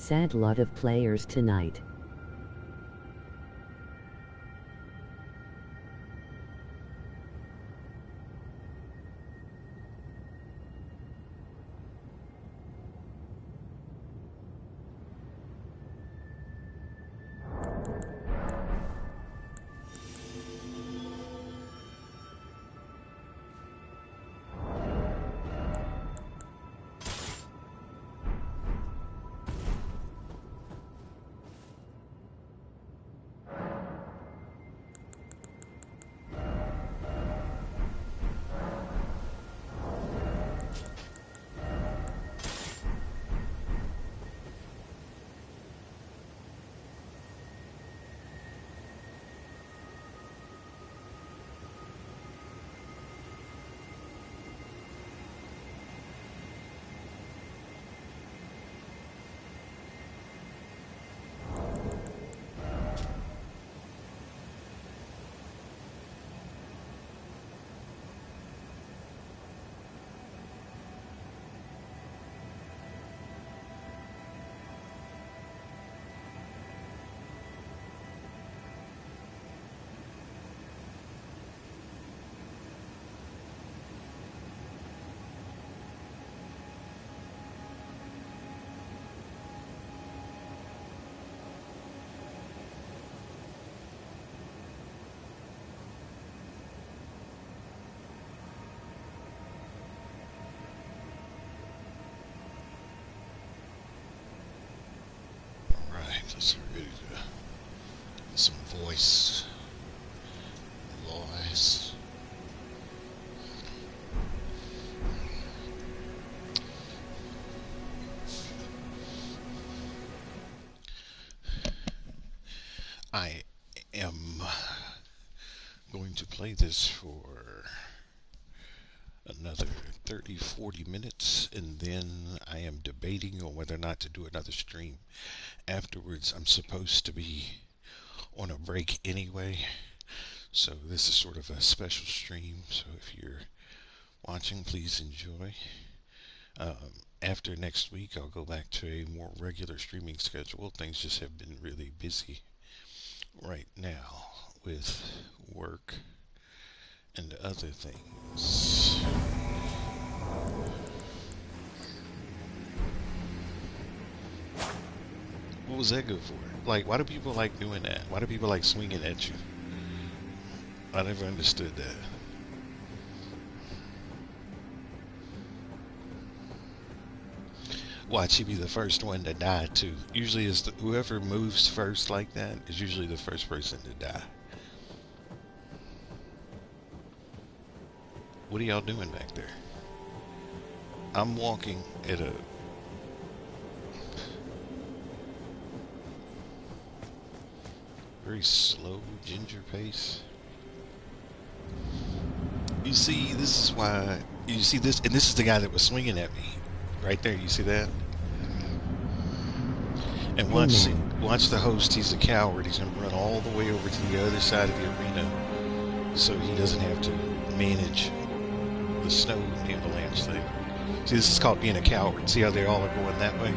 Sad lot of players tonight. Let's ready to get some voice noise. I am going to play this for another 30-40 minutes, and then I am debating on whether or not to do another stream. Afterwards, I'm supposed to be on a break anyway, so this is sort of a special stream. So if you're watching, please enjoy. After next week, I'll go back to a more regular streaming schedule. Things just have been really busy right now with work and other things. What was that good for? Like, why do people like doing that? Why do people like swinging at you? I never understood that. Watch, he be the first one to die too. Usually it's whoever moves first like that is usually the first person to die. What are y'all doing back there? I'm walking at a very slow ginger pace. You see, this is why, you see this, and this is the guy that was swinging at me. Right there, you see that? And watch the host, he's a coward. He's going to run all the way over to the other side of the arena so he doesn't have to manage the snow avalanche thing. See, this is called being a coward. See how they all are going that way?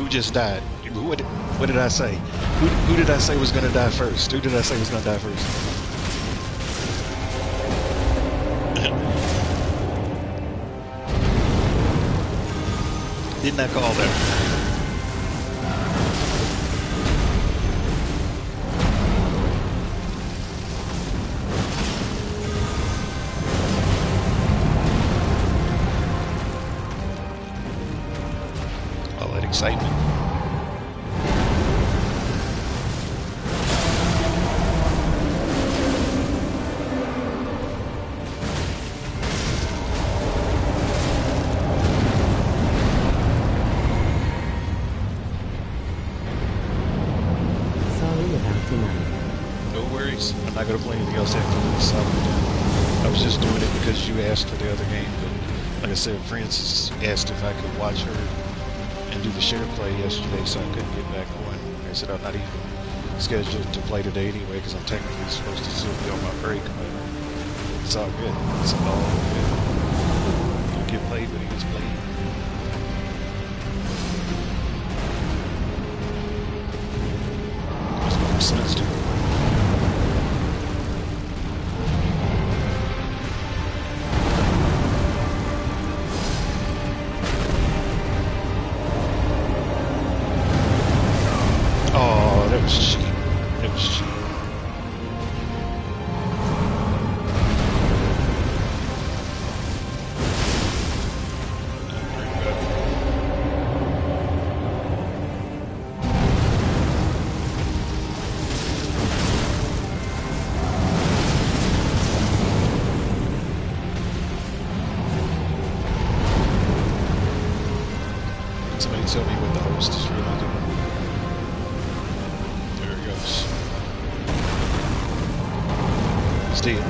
Just died. What did I say? Who did I say was going to die first? Who did I say was going to die first? Didn't I call that? All that excitement. no worries. I'm not gonna play anything else after this. I was just doing it because you asked for the other game, but like I said, Francis asked if I could watch her and do the share play yesterday, so I couldn't get back on. I said I'm not even scheduled to play today anyway because I'm technically supposed to still be on my break, but it's all good. It's all good. You'll get played when it gets played. That's what my sons do. Oh, that was cheap. That was cheap. Somebody tell me what the host is really doing. There it goes. He's dead.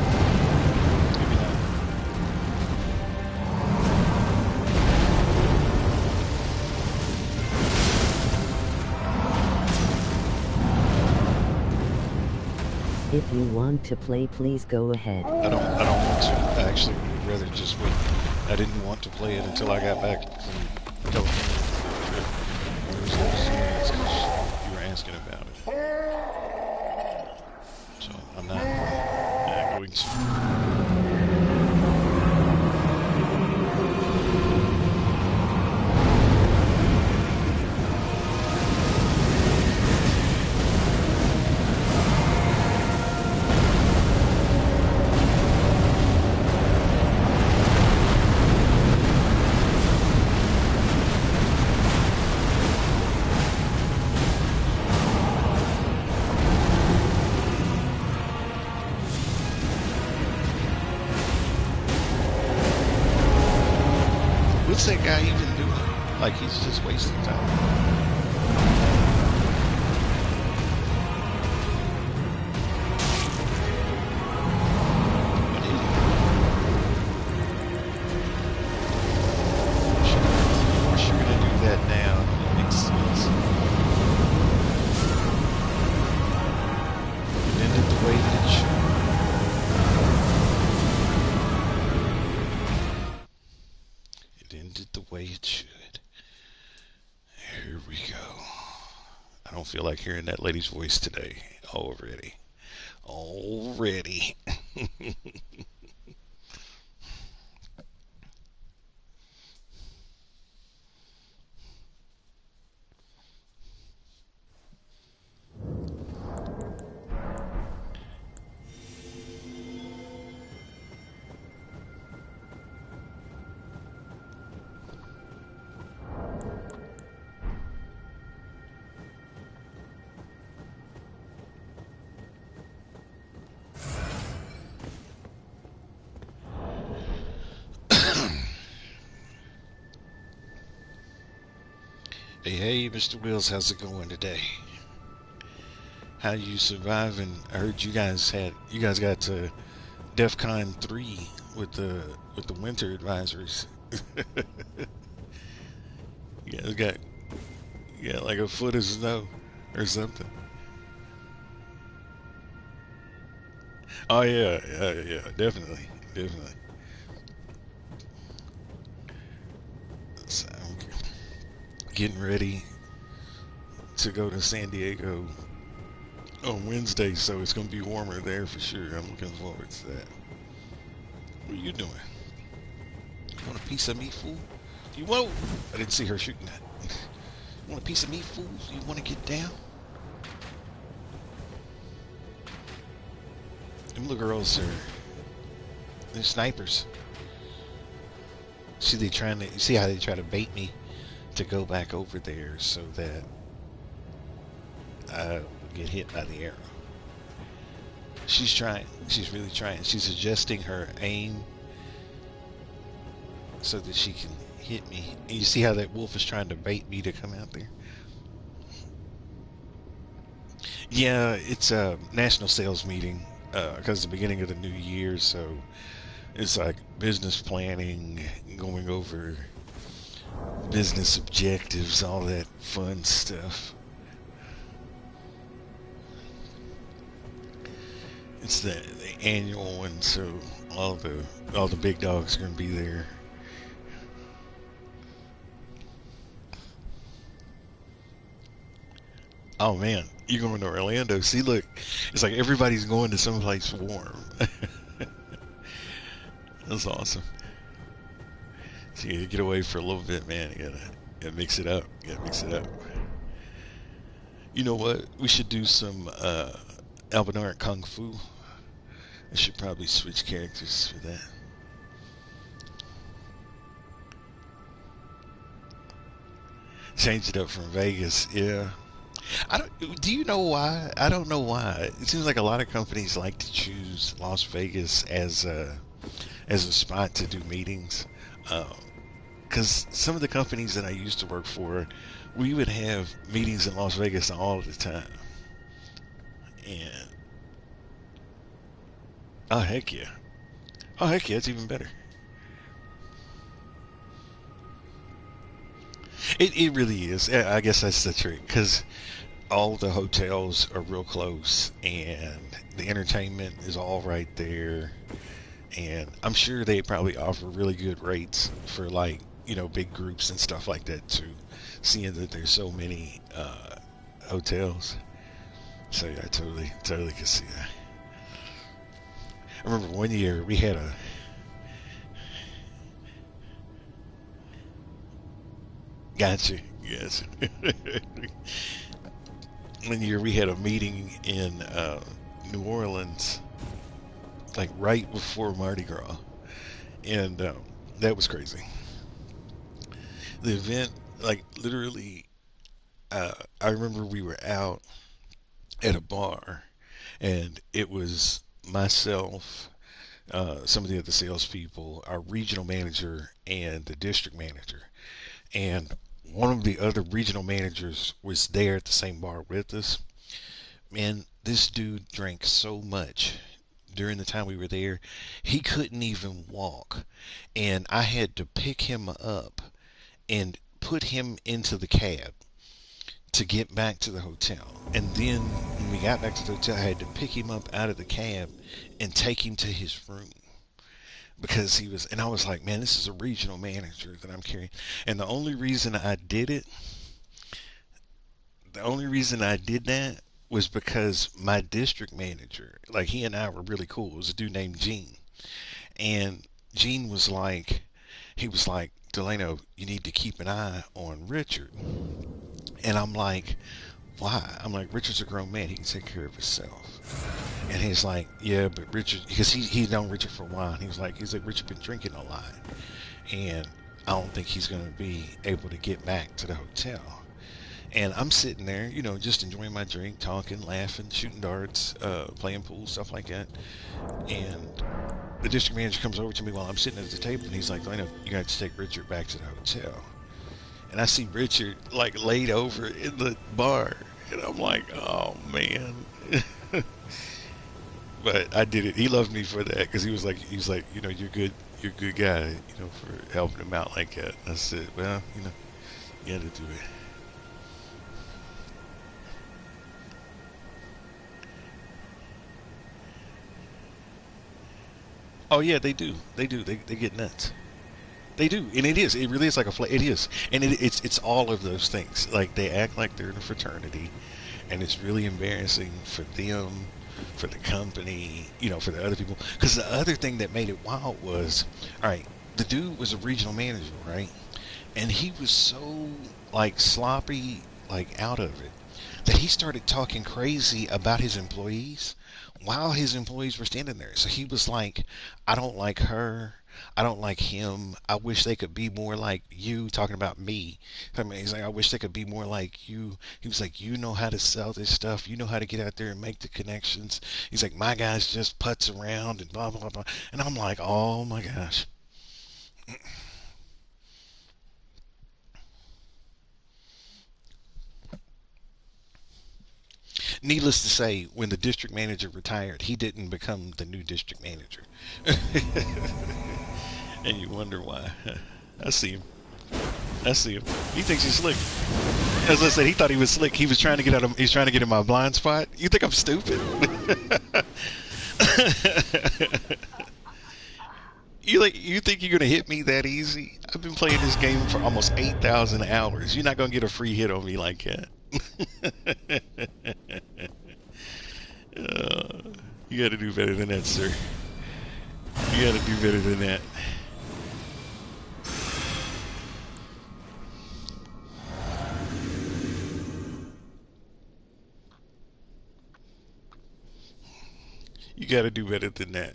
Give me that. If you want to play, please go ahead. I don't want to. I actually would rather just wait. I didn't want to play it until I got back from California. You were asking about it. So I'm not going to. What's that guy even doing? Like, he's just wasting time. An idiot. Of course you're gonna do that now. It makes sense. It ended the way that it should. Ended the way it should. Here we go. I don't feel like hearing that lady's voice today. Already. Hey, Mr. Wills, how's it going today? How you surviving? I heard you guys got to DEFCON 3 with the winter advisories. You guys got like a foot of snow or something. Oh yeah, definitely. So I'm getting ready to go to San Diego on Wednesday, so it's gonna be warmer there for sure. I'm looking forward to that. What are you doing? You want a piece of me, fool? You won't. I didn't see her shooting that. You want a piece of me, fool? You want to get down? Them little girls they're snipers. See, you see how they try to bait me to go back over there so that I will get hit by the arrow. She's trying. She's really trying. She's adjusting her aim so that she can hit me. And you see how that wolf is trying to bait me to come out there? Yeah, it's a national sales meeting because it's the beginning of the new year, so it's like business planning, going over business objectives, all that fun stuff. It's the annual one, so all the big dogs are gonna be there. Oh man, you're going to Orlando. See, look, it's like everybody's going to someplace warm. That's awesome. So you gotta get away for a little bit, man. You gotta mix it up. You gotta mix it up. You know what? We should do some Albinauric Kung Fu. I should probably switch characters for that. Change it up from Vegas. Yeah. I don't. Do you know why? I don't know why. It seems like a lot of companies like to choose Las Vegas as a spot to do meetings. Because some of the companies that I used to work for, we would have meetings in Las Vegas all the time. And oh heck yeah, oh heck yeah, it's even better. It really is. Yeah, I guess that's the trick because all the hotels are real close and the entertainment is all right there. And I'm sure they probably offer really good rates for like big groups and stuff like that too. Seeing that there's so many hotels, so yeah, I totally can see that. I remember one year we had a gotcha, yes. One year we had a meeting in New Orleans, like right before Mardi Gras, and that was crazy. The event, like literally, I remember we were out at a bar, and it was myself, some of the other salespeople, our regional manager, and the district manager. And one of the other regional managers was there at the same bar with us. Man, this dude drank so much during the time we were there, he couldn't even walk. And I had to pick him up and put him into the cab to get back to the hotel. And then when we got back to the hotel, I had to pick him up out of the cab and take him to his room because he was, and I was like, man, this is a regional manager that I'm carrying. And the only reason I did that was because my district manager, like he and I were really cool. It was a dude named Gene. And Gene was like, he was like, Delano, you need to keep an eye on Richard. And I'm like, why? I'm like, Richard's a grown man. He can take care of himself. And he's like, yeah, but Richard, because he's known Richard for a while. And he's like, Richard been drinking a lot. And I don't think he's going to be able to get back to the hotel. And I'm sitting there, just enjoying my drink, talking, laughing, shooting darts, playing pool, stuff like that. And the district manager comes over to me while I'm sitting at the table, and he's like, I know you got to take Richard back to the hotel. And I see Richard like laid over in the bar, and I'm like, oh man. But I did it. He loved me for that because he was like, you're good, you're a good guy, for helping him out like that. I said, well, you got to do it. Oh yeah, they do. They do. They get nuts. They do, and it is. It really is like it is, and it's all of those things. Like they act like they're in a fraternity, and it's really embarrassing for them, for the company, for the other people. Because the other thing that made it wild was, all right, the dude was a regional manager, right? And he was so like sloppy, like out of it, that he started talking crazy about his employees while his employees were standing there. So he was like, I don't like her. I don't like him. I wish they could be more like you, talking about me. I mean, he's like, I wish they could be more like you. He was like, you know how to sell this stuff. You know how to get out there and make the connections. He's like, my guys just putz around and blah, blah, blah. And I'm like, oh my gosh. Needless to say, when the district manager retired, he didn't become the new district manager. And you wonder why. I see him. I see him. He thinks he's slick. As I said, he thought he was slick. He was trying to get out of. He's trying to get in my blind spot. You think I'm stupid? You think you're gonna hit me that easy? I've been playing this game for almost 8,000 hours. You're not gonna get a free hit on me like that. uh, you got to do better than that, sir. You got to do better than that. You got to do better than that.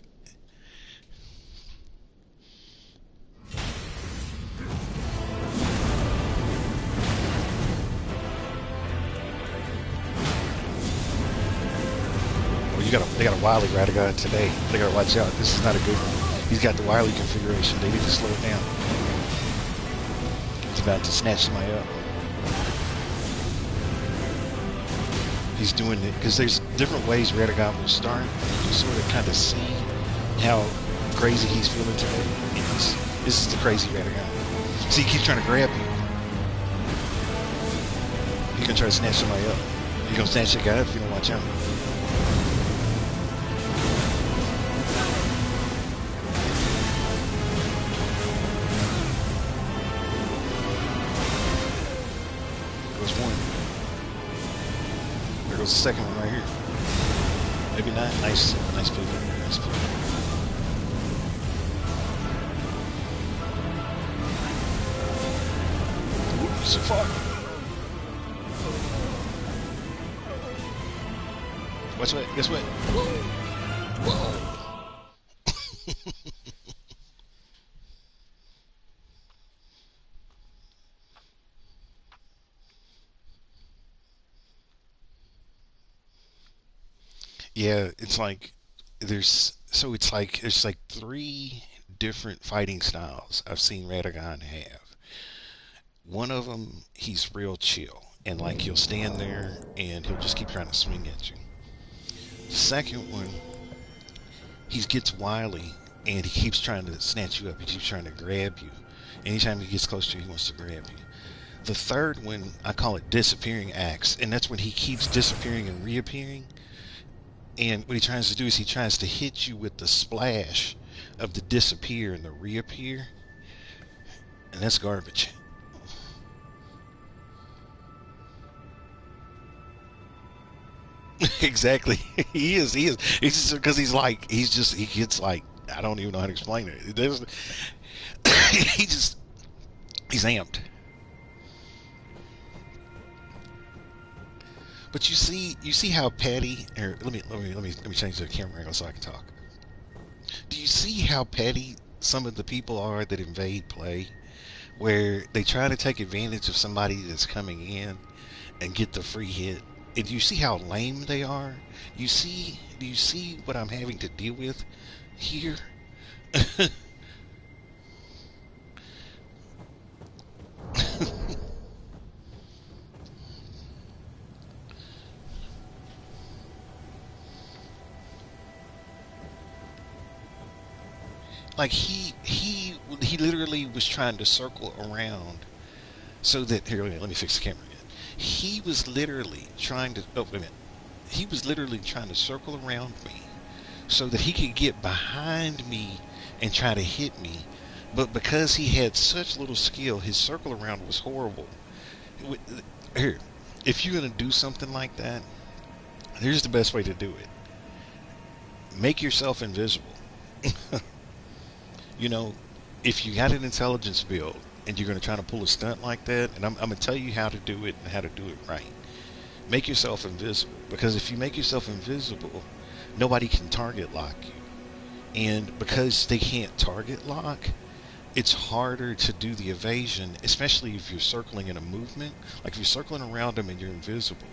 Well, they got a wily Radagon today. They got to watch out. This is not a good one. He's got the wily configuration. They need to slow it down. It's about to snatch somebody up. He's doing it because there's different ways Radagon will start. You can sort of kind of see how crazy he's feeling today. This is the crazy Radagon. See, he keeps trying to grab you. He's gonna try to snatch somebody up. He's gonna snatch that guy up if you don't watch out. There's one. There goes the second one right here. Maybe not. Nice play. Nice play. So far. What's what? Guess what? Whoa. Yeah, it's like there's like three different fighting styles I've seen Radagon have. One of them, he's real chill, and like he'll stand there and he'll just keep trying to swing at you. The second one, he gets wily and he keeps trying to snatch you up. He keeps trying to grab you. Anytime he gets close to you, he wants to grab you. The third one, I call it disappearing acts, and that's when he keeps disappearing and reappearing. And what he tries to do is he tries to hit you with the splash of the disappear and the reappear, and that's garbage. Exactly. He is. He is. It's just because he gets like, I don't even know how to explain it. He just, he's amped. But you see how petty. Here, let me change the camera angle so I can talk. Do you see how petty some of the people are that invade play, where they try to take advantage of somebody that's coming in and get the free hit? And do you see how lame they are? Do you see what I'm having to deal with here? Like he literally was trying to circle around so that here, let me fix the camera again. He was literally trying to wait a minute. He was literally trying to circle around me so that he could get behind me and try to hit me. But because he had such little skill, his circle around was horrible. Here, if you're gonna do something like that, here's the best way to do it. Make yourself invisible. You know, if you got an intelligence build and you're going to try to pull a stunt like that, and I'm going to tell you how to do it and how to do it right. Make yourself invisible, because if you make yourself invisible, nobody can target lock you. And because they can't target lock, it's harder to do the evasion, especially if you're circling in a movement. Like if you're circling around them and you're invisible,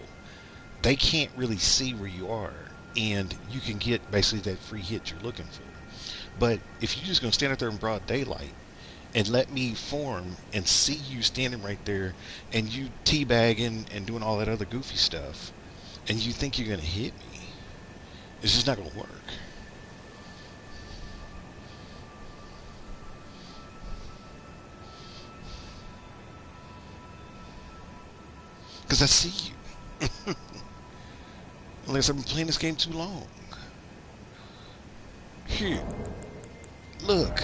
they can't really see where you are, and you can get basically that free hit you're looking for. But if you're just going to stand out there in broad daylight and let me form and see you standing right there and you teabagging and doing all that other goofy stuff, and you think you're gonna hit me. It's just not gonna work. Because I see you. Unless I've been playing this game too long. Here, look.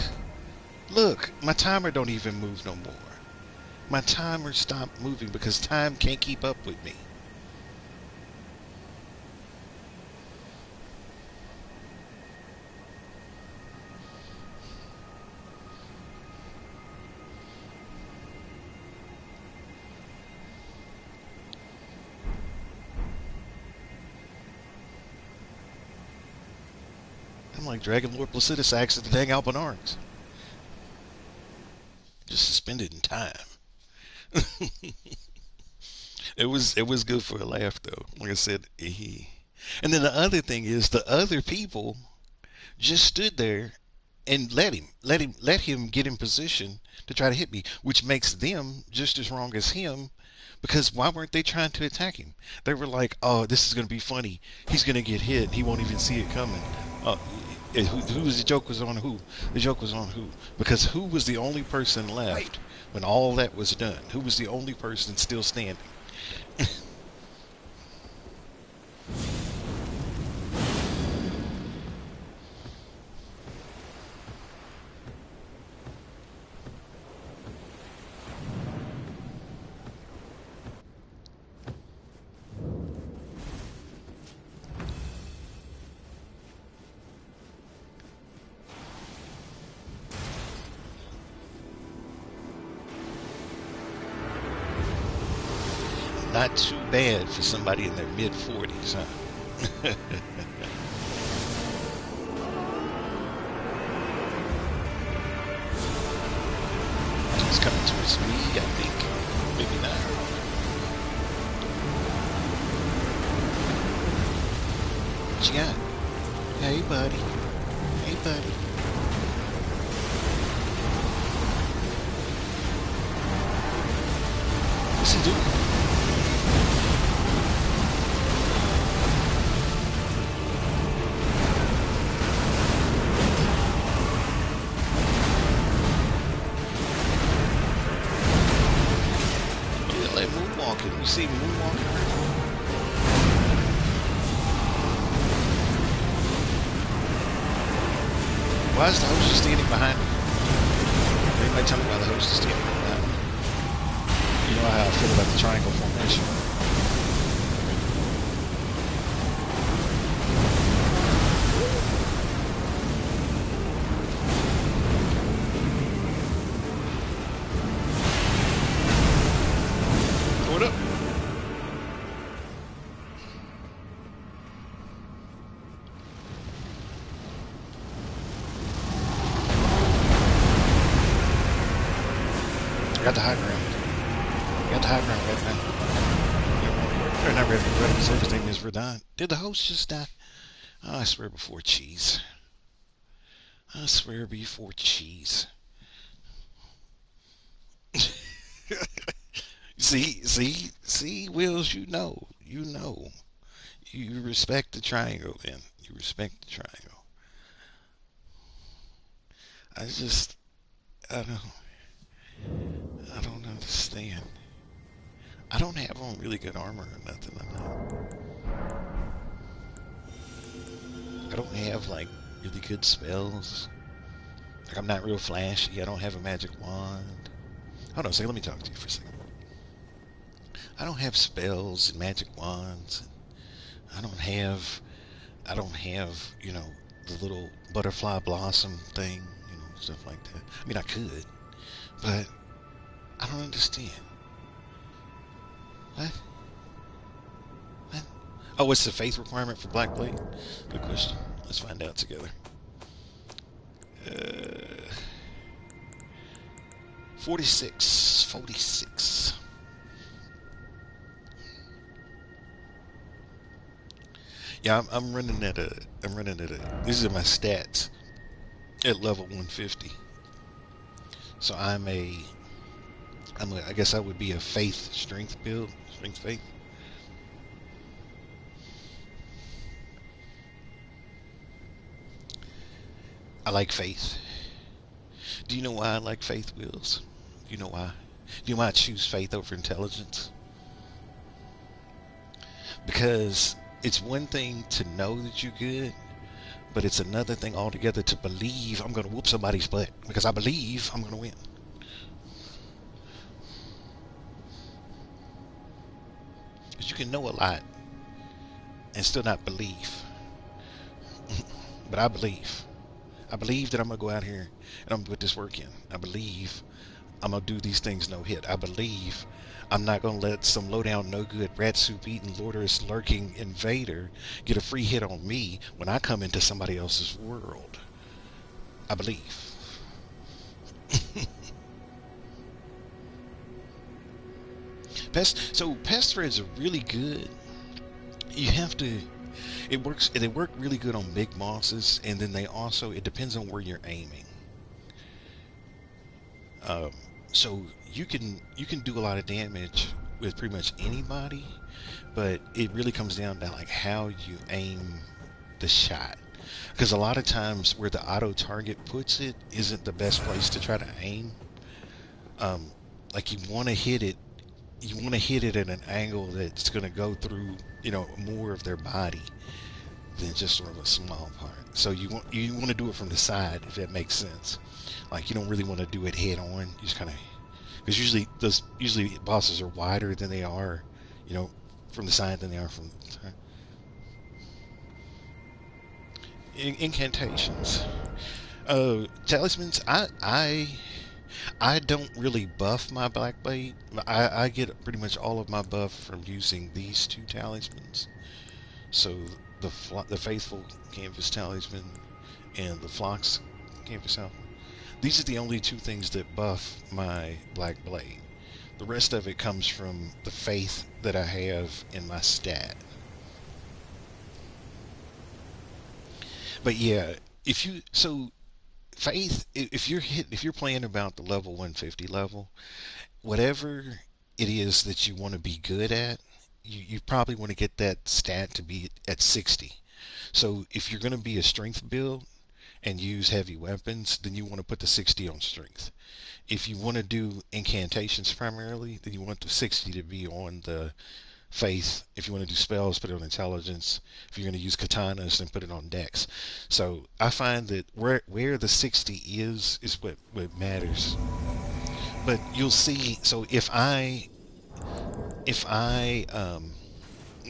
Look, my timer don't even move no more. My timer stopped moving because time can't keep up with me. I'm like Dragon Lord Placidus acts at the dang Albinaurics. Just suspended in time. It was good for a laugh though. Like I said, and then the other thing is the other people just stood there and let him get in position to try to hit me, which makes them just as wrong as him. Because why weren't they trying to attack him? They were like, "Oh, this is going to be funny. He's going to get hit. He won't even see it coming." Uh, who was the joke was on who? The joke was on who? Because who was the only person left when all that was done? Who was the only person still standing? Not too bad for somebody in their mid-40s, huh? He's coming towards me, I think. Maybe not. What you got? Hey, buddy. Hey, buddy. What's he doing? Yeah, like moonwalking. You see moonwalking right now? Why is the host just standing behind me? Anybody tell me why the host is standing behind me? You know how I feel about the triangle formation. What up? I got the high ground. I got the high ground right now. They're not ready for breakfast. Everything is redone. Did the host just die? Oh, I swear before cheese. I swear before cheese. See, Wills, you respect the triangle, then. You respect the triangle. I just, I don't understand. I don't have on really good armor or nothing. I don't have like really good spells. Like I'm not real flashy. I don't have a magic wand. Hold on a second. Let me talk to you for a second. I don't have spells and magic wands. I don't have. I don't have. The little butterfly blossom thing. Stuff like that. I mean, I could, but I don't understand. What? What? Oh, what's the faith requirement for Black Blade? Good question. Let's find out together. Uh, 46. 46. Yeah, I'm running at a. I'm running at a. These are my stats at level 150. So I guess I would be a faith strength build. Strength faith. I like faith. Do you know why I like faith, Wills? Do you know why? Do you know why I choose faith over intelligence? Because it's one thing to know that you're good, but it's another thing altogether to believe I'm going to whoop somebody's butt because I believe I'm going to win. Because you can know a lot and still not believe. But I believe. I believe that I'm going to go out here and I'm going to put this work in. I believe I'm going to do these things no hit. I believe I'm not going to let some low down, no good, rat soup eating, loiterous, lurking invader get a free hit on me when I come into somebody else's world. I believe. Pest threads are really good. You have to. It works. They work really good on big bosses, and then they also. It depends on where you're aiming. Um, so you can do a lot of damage with pretty much anybody, but it really comes down to like how you aim the shot. Because a lot of times where the auto target puts it isn't the best place to try to aim. Um, like you want to hit it at an angle that's going to go through, more of their body than just sort of a small part. So you want to do it from the side, if that makes sense. Like you don't really want to do it head on. You just kind of, because usually bosses are wider than they are, you know, from the side than they are from the incantations. Talismans. I don't really buff my black blade. I get pretty much all of my buff from using these two talismans. So the faithful canvas talisman and the Phlox canvas talisman. These are the only two things that buff my black blade. The rest of it comes from the faith that I have in my stat. But yeah, if you so faith, if you're playing about the level 150 level, whatever it is that you want to be good at, you probably want to get that stat to be at 60. So if you're going to be a strength build and use heavy weapons, then you want to put the 60 on strength. If you want to do incantations primarily, then you want the 60 to be on the faith. If you want to do spells, put it on intelligence. If you're going to use katanas, then put it on dex. So I find that where the 60 is what matters. But you'll see. So if I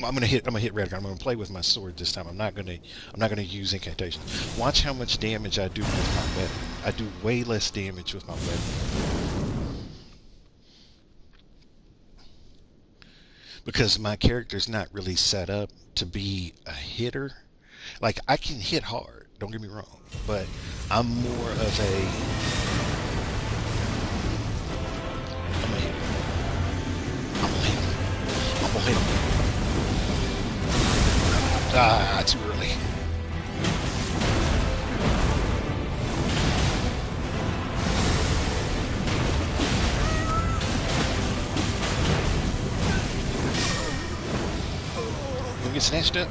I'm gonna hit red. I'm gonna play with my sword this time. I'm not gonna use incantations. Watch how much damage I do with my weapon. I do way less damage with my weapon because my character's not really set up to be a hitter. Like I can hit hard, don't get me wrong, but I'm more of a I'm gonna hit I'm gonna hit I'm gonna hit him. Ah, too early. Gonna get snatched up.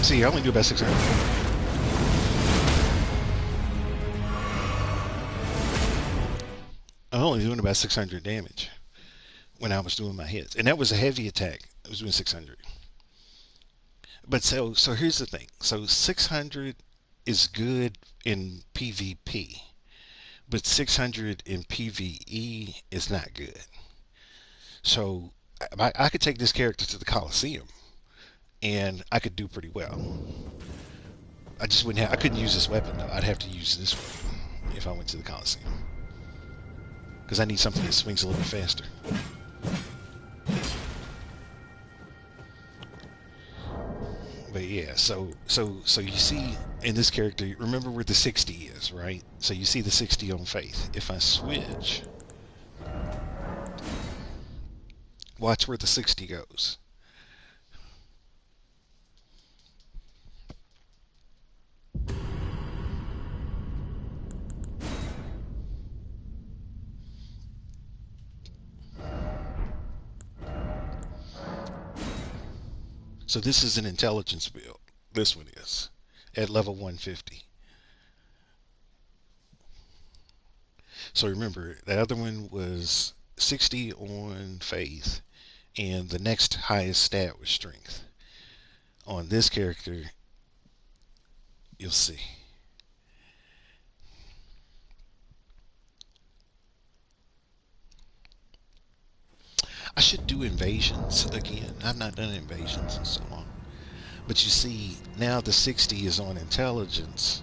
See, I only do about 600. I'm only doing about 600 damage when I was doing my hits, and that was a heavy attack. I was doing 600. But so here's the thing. So 600 is good in PvP, but 600 in PvE is not good. So I could take this character to the Coliseum, and I could do pretty well. I just wouldn't have. I couldn't use this weapon though. I'd have to use this weapon if I went to the Coliseum because I need something that swings a little bit faster. But yeah, so you see in this character, remember where the 60 is, right? So you see the 60 on faith. If I switch, watch where the 60 goes. So this is an intelligence build. This one is at level 150. So remember, the other one was 60 on faith, and the next highest stat was strength. On this character, you'll see. I should do invasions again. I've not done invasions in so long. But you see, now the 60 is on intelligence,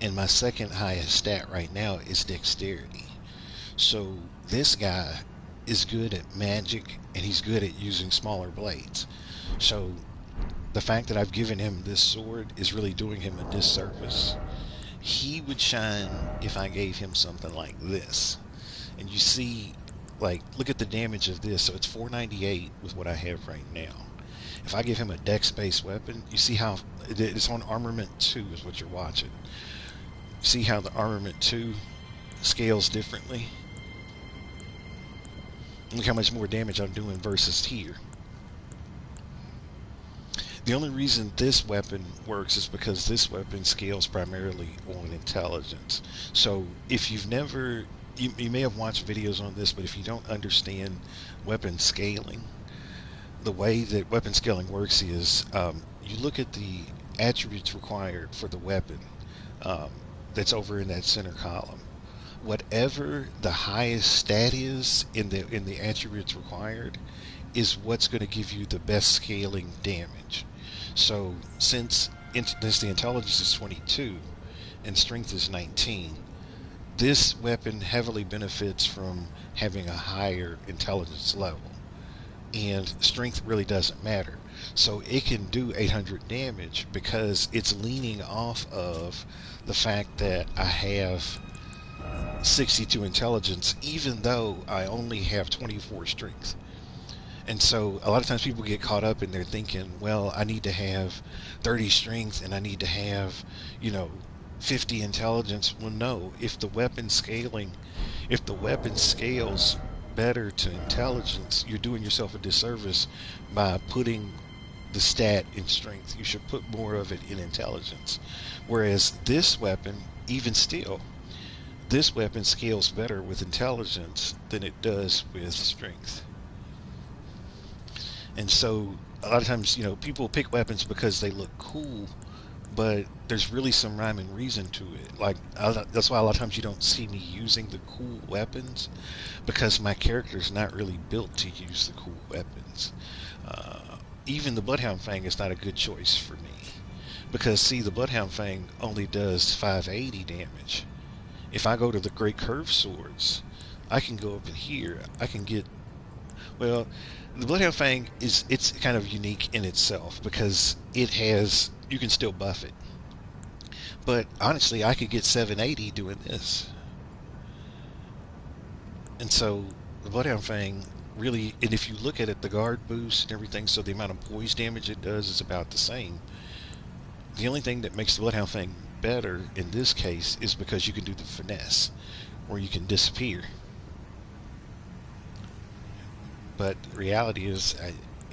and my second highest stat right now is dexterity. So this guy is good at magic, and he's good at using smaller blades. So the fact that I've given him this sword is really doing him a disservice. He would shine if I gave him something like this. And you see, like, look at the damage of this. So it's 498 with what I have right now. If I give him a dex-based weapon, you see how it's on armament 2 is what you're watching. See how the armament 2 scales differently? Look how much more damage I'm doing versus here. The only reason this weapon works is because this weapon scales primarily on intelligence. So if you've never, you may have watched videos on this, but if you don't understand weapon scaling, the way that weapon scaling works is you look at the attributes required for the weapon um, that's over in that center column. Whatever the highest stat is in the attributes required is what's going to give you the best scaling damage. So since the intelligence is 22 and strength is 19, this weapon heavily benefits from having a higher intelligence level. And strength really doesn't matter. So it can do 800 damage because it's leaning off of the fact that I have 62 intelligence, even though I only have 24 strength. And so a lot of times people get caught up and they're thinking, well, I need to have 30 strength and I need to have, you know, 50 intelligence. Well, no, if the weapon scales better to intelligence, you're doing yourself a disservice by putting the stat in strength. You should put more of it in intelligence. Whereas this weapon, even still, this weapon scales better with intelligence than it does with strength. And so a lot of times, you know, people pick weapons because they look cool, but there's really some rhyme and reason to it. Like that's why a lot of times you don't see me using the cool weapons because my character's not really built to use the cool weapons. Even the Bloodhound Fang is not a good choice for me because see, the Bloodhound Fang only does 580 damage. If I go to the Great Curve Swords, I can go up in here. I can get, well, the Bloodhound Fang it's kind of unique in itself because it has, you can still buff it. But honestly, I could get 780 doing this. And so the Bloodhound Fang really, and if you look at it, the guard boost and everything, so the amount of poise damage it does is about the same. The only thing that makes the Bloodhound Fang better in this case is because you can do the finesse, where you can disappear. But the reality is,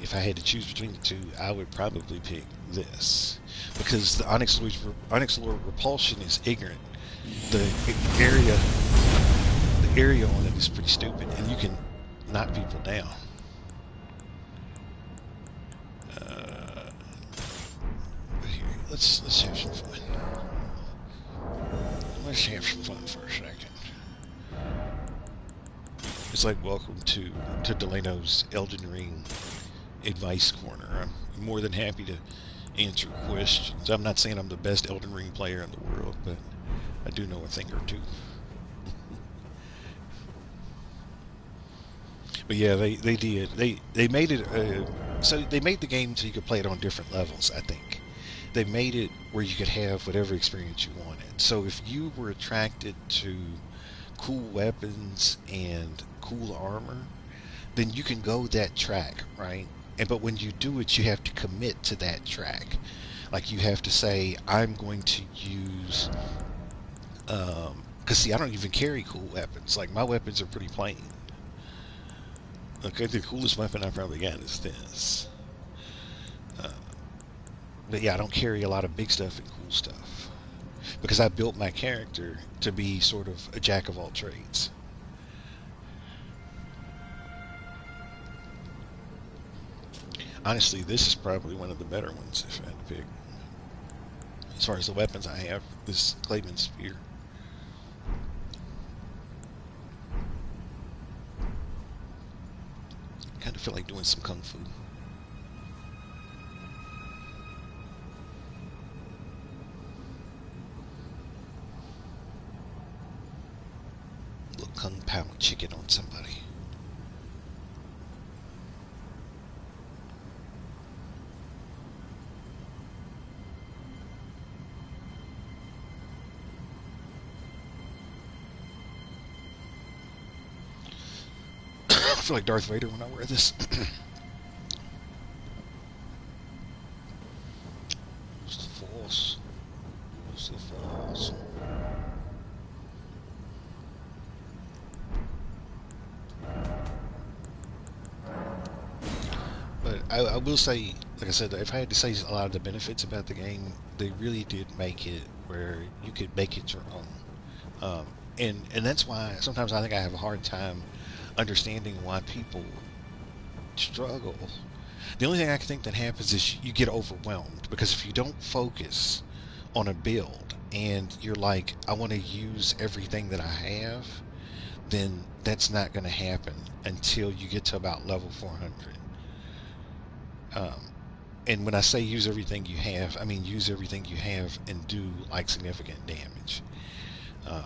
if I had to choose between the two, I would probably pick this. Because the Onyx Lure Repulsion is ignorant. The area on it is pretty stupid, and you can knock people down. Here, let's have some fun. Let's have some fun for a second. It's like welcome to Delano's Elden Ring advice corner. I'm more than happy to answer questions. I'm not saying I'm the best Elden Ring player in the world, but I do know a thing or two. But yeah, they did. They made it so they made the game so you could play it on different levels, I think. They made it where you could have whatever experience you wanted. So if you were attracted to cool weapons and cool armor, then you can go that track, right? And but when you do it, you have to commit to that track. Like you have to say, I'm going to use, because see, I don't even carry cool weapons. Like my weapons are pretty plain. Okay, the coolest weapon I've probably got is this. Uh, but yeah, I don't carry a lot of big stuff and cool stuff. because I built my character to be sort of a jack of all trades. Honestly, this is probably one of the better ones if I had to pick. As far as the weapons I have, this Clayman spear. Kind of feel like doing some kung fu. Little kung pao chicken on somebody. I feel like Darth Vader when I wear this. Use the Force. Use the Force. But I will say, like I said, if I had to say a lot of the benefits about the game, they really did make it where you could make it your own. And that's why sometimes I think I have a hard time understanding why people struggle. The only thing I can think that happens is you get overwhelmed because if you don't focus on a build and you're like, I want to use everything that I have, then that's not going to happen until you get to about level 400. And when I say use everything you have, I mean use everything you have and do like significant damage. Um,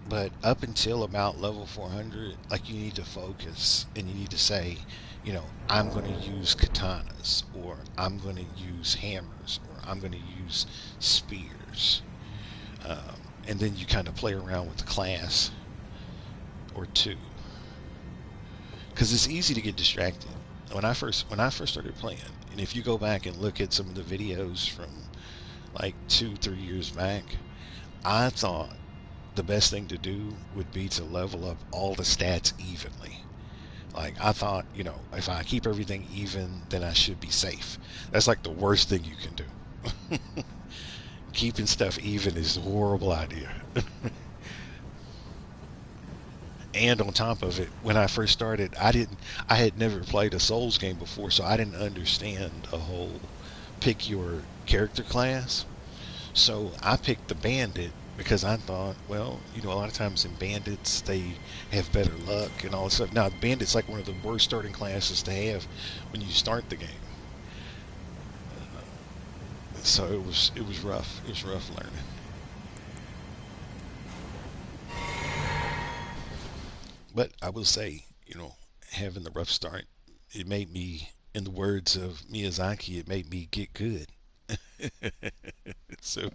but up until about level 400, like you need to focus and you need to say, you know, I'm going to use katanas, or I'm going to use hammers, or I'm going to use spears. And then you kind of play around with the class or two, because it's easy to get distracted. When I first started playing, and if you go back and look at some of the videos from like 2-3 years back, I thought the best thing to do would be to level up all the stats evenly. Like I thought, you know, if I keep everything even, then I should be safe. That's like the worst thing you can do. Keeping stuff even is a horrible idea. And on top of it, when I first started, I had never played a Souls game before, so I didn't understand the whole pick your character class. So I picked the bandit because I thought, well, you know, a lot of times in bandits they have better luck and all this stuff. Now, bandit's like one of the worst starting classes to have when you start the game. So it was rough. It was rough learning. But I will say, you know, having the rough start, it made me, in the words of Miyazaki, it made me get good. So,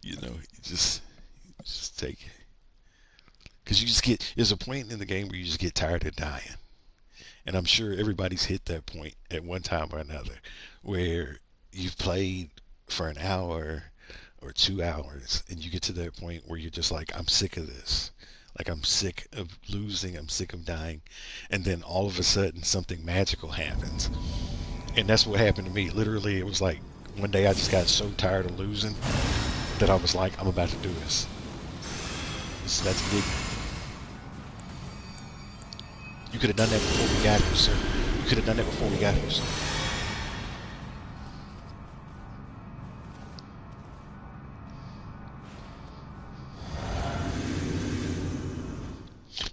you know, you just take it. Because you just get, there's a point in the game where you just get tired of dying. And I'm sure everybody's hit that point at one time or another where you've played for an hour or 2 hours and you get to that point where you're just like, I'm sick of this. Like I'm sick of losing, I'm sick of dying. And then all of a sudden something magical happens. And that's what happened to me. Literally, it was like one day I just got so tired of losing that I was like, I'm about to do this. So that's big. You could have done that before we got here, sir. You could have done that before we got here, sir.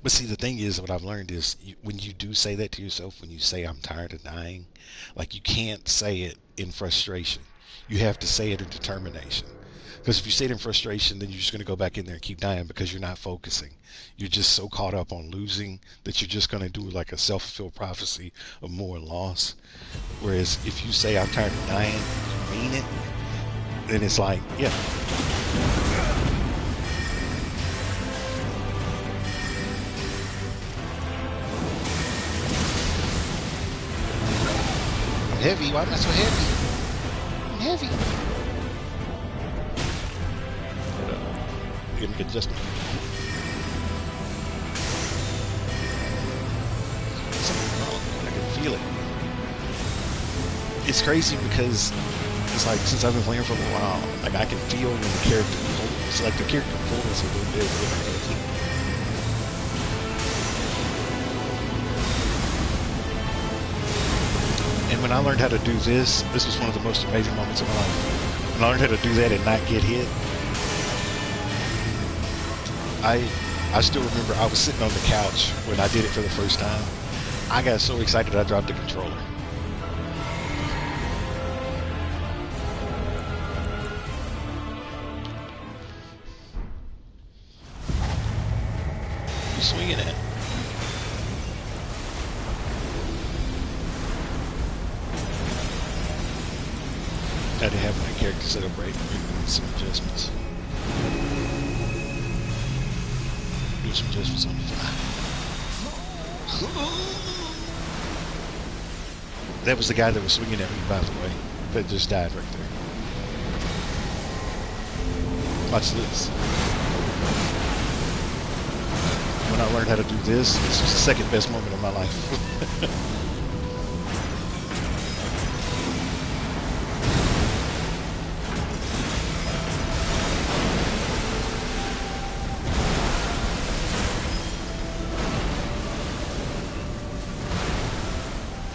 But see, the thing is, what I've learned is when you do say that to yourself, when you say, I'm tired of dying, like you can't say it in frustration. You have to say it in determination. Because if you say it in frustration, then you're just going to go back in there and keep dying because you're not focusing. You're just so caught up on losing that you're just going to do like a self-fulfilled prophecy of more loss. Whereas if you say, I'm tired of dying, you mean it, then it's like, yeah. I'm heavy. Why am I so heavy? I'm heavy. You're gonna get adjustment. Something wrong. I can feel it. It's crazy because It's like since I've been playing for a little while, like I can feel when the character pulls. Like the character pulls a little bit in my head. And when I learned how to do this was one of the most amazing moments of my life. When I learned how to do that and not get hit, I still remember I was sitting on the couch when I did it for the first time. I got so excited I dropped the controller. You swinging at? I didn't have my character set up right. Maybe some adjustments. Do some adjustments on the fly. That was the guy that was swinging at me, by the way. That just died right there. Watch this. When I learned how to do this, this was the second best moment of my life.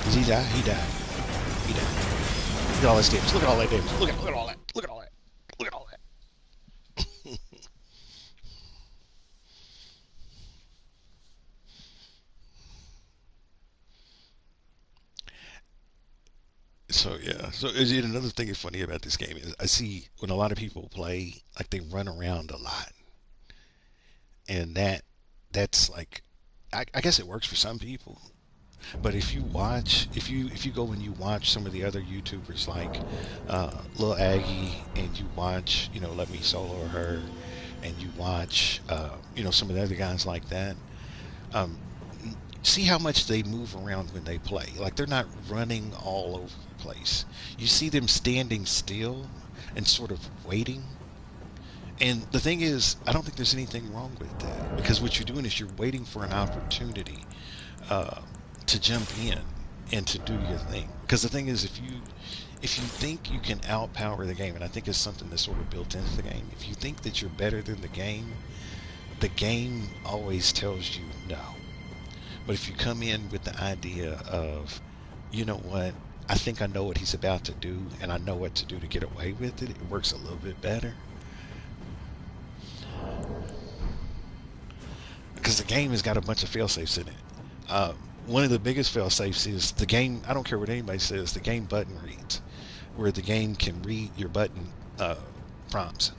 Did he die? He died. He died. Look at all this damage. Look at all that damage. Look at all that. Look at all that. Look at all that. So yeah. So another thing that's funny about this game is I see when a lot of people play, like they run around a lot, and that's like, I guess it works for some people. But if you watch, if you go and you watch some of the other YouTubers like Lil Aggie, and you watch, Let Me Solo Her, and you watch, some of the other guys like that, um, see how much they move around when they play. Like they're not running all over the place. You see them standing still and sort of waiting. And the thing is, I don't think there's anything wrong with that, because what you're doing is you're waiting for an opportunity uh, to jump in and to do your thing. Because the thing is, if you think you can outpower the game, and I think it's something that's sort of built into the game, if you think that you're better than the game always tells you no. But if you come in with the idea of, you know what, I think I know what he's about to do, and I know what to do to get away with it, it works a little bit better. Because the game has got a bunch of fail-safes in it. One of the biggest fail-safes is the game, I don't care what anybody says, the game button reads, where the game can read your button prompts.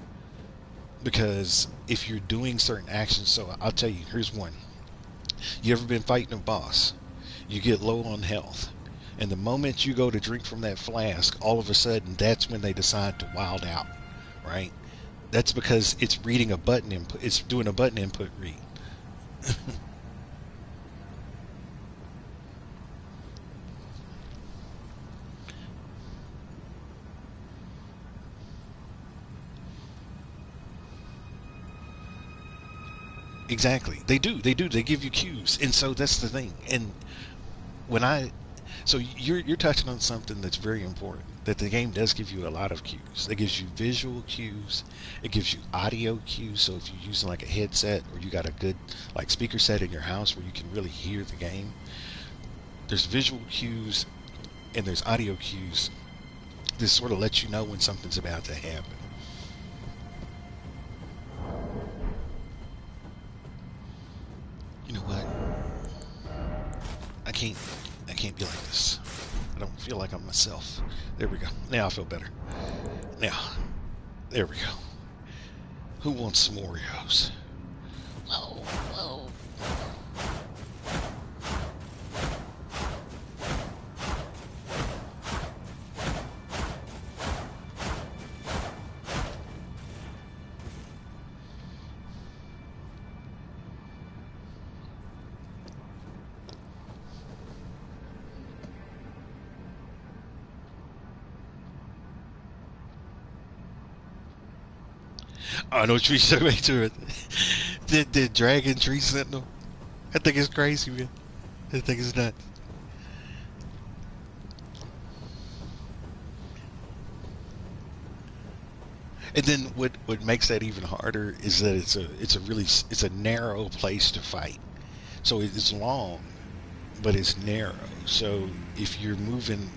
Because if you're doing certain actions, so I'll tell you, here's one. You ever been fighting a boss? You get low on health, and the moment you go to drink from that flask, all of a sudden that's when they decide to wild out, right? That's because it's reading a button input. It's doing a button input read. Exactly. They do. They do. They give you cues, and so that's the thing. And when I, so you're touching on something that's very important. That the game does give you a lot of cues. It gives you visual cues. It gives you audio cues. So if you're using like a headset, or you got a good like speaker set in your house where you can really hear the game, there's visual cues and there's audio cues. This sort of lets you know when something's about to happen. You know what? I can't be like this. I don't feel like I'm myself. There we go. Now I feel better. Now, there we go. Who wants some Oreos? Whoa, whoa. I know what you're talking about to it. The Dragon Tree Sentinel. I think it's crazy, man. I think it's nuts. And then what makes that even harder is that it's a narrow place to fight. So it's long, but it's narrow. So if you're moving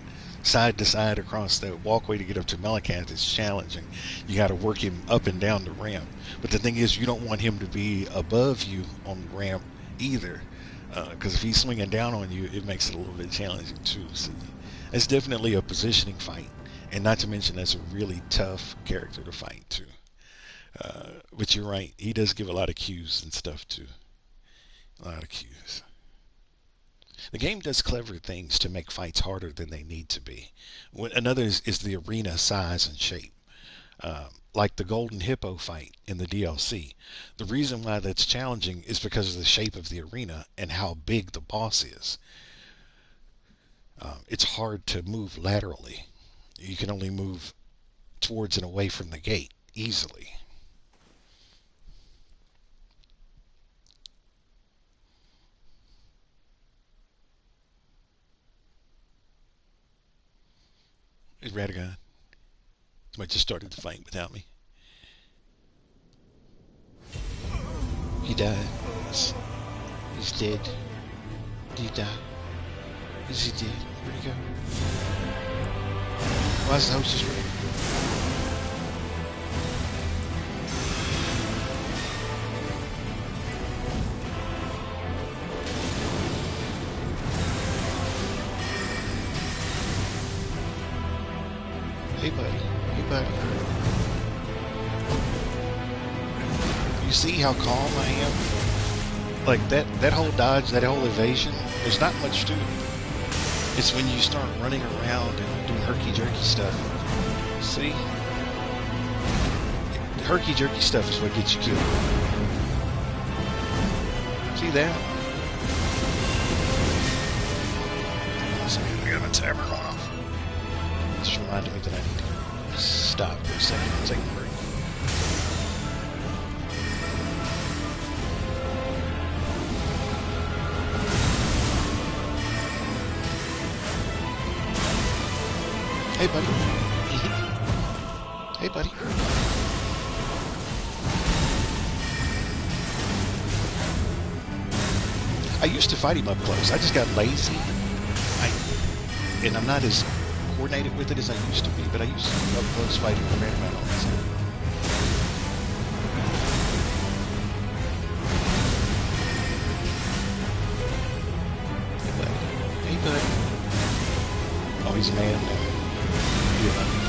side to side across that walkway to get up to Melikath, it's challenging. You got to work him up and down the ramp. But the thing is, you don't want him to be above you on the ramp either, because if he's swinging down on you, it makes it a little bit challenging too. So it's definitely a positioning fight, and not to mention that's a really tough character to fight too. But you're right, he does give a lot of cues and stuff too. A lot of cues. The game does clever things to make fights harder than they need to be. Another is the arena size and shape. Like the Golden Hippo fight in the DLC. The reason why that's challenging is because of the shape of the arena and how big the boss is. It's hard to move laterally. You can only move towards and away from the gate easily. Is Radagon? Somebody just started the fight without me. He died. He's dead. Did he die? Is he dead? Where'd he go? Why is the host just ready? Hey buddy. Hey buddy. You see how calm I am? Like that whole dodge, that whole evasion, there's not much to it. It's when you start running around and doing herky-jerky stuff. See? Herky-jerky stuff is what gets you killed. See that? I got my timer going off. Just reminded me that I need to stop for a second and take a break. Hey, buddy. Hey, buddy. I used to fight him up close. I just got lazy. And I'm not as coordinated with it as I used to be, but I used to up close fighting with random all the time. Hey, buddy. Hey, buddy. Oh, he's a man now. Yeah.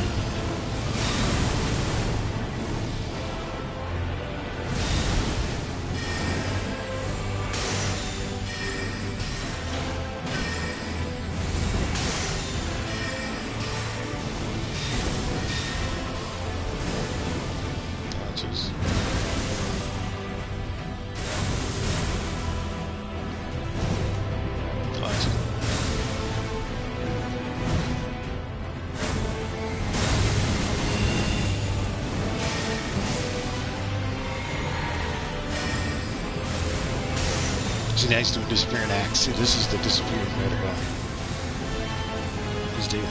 See, now he's doing disappearing axe. See, this is the disappearing Raider guy. He's dead.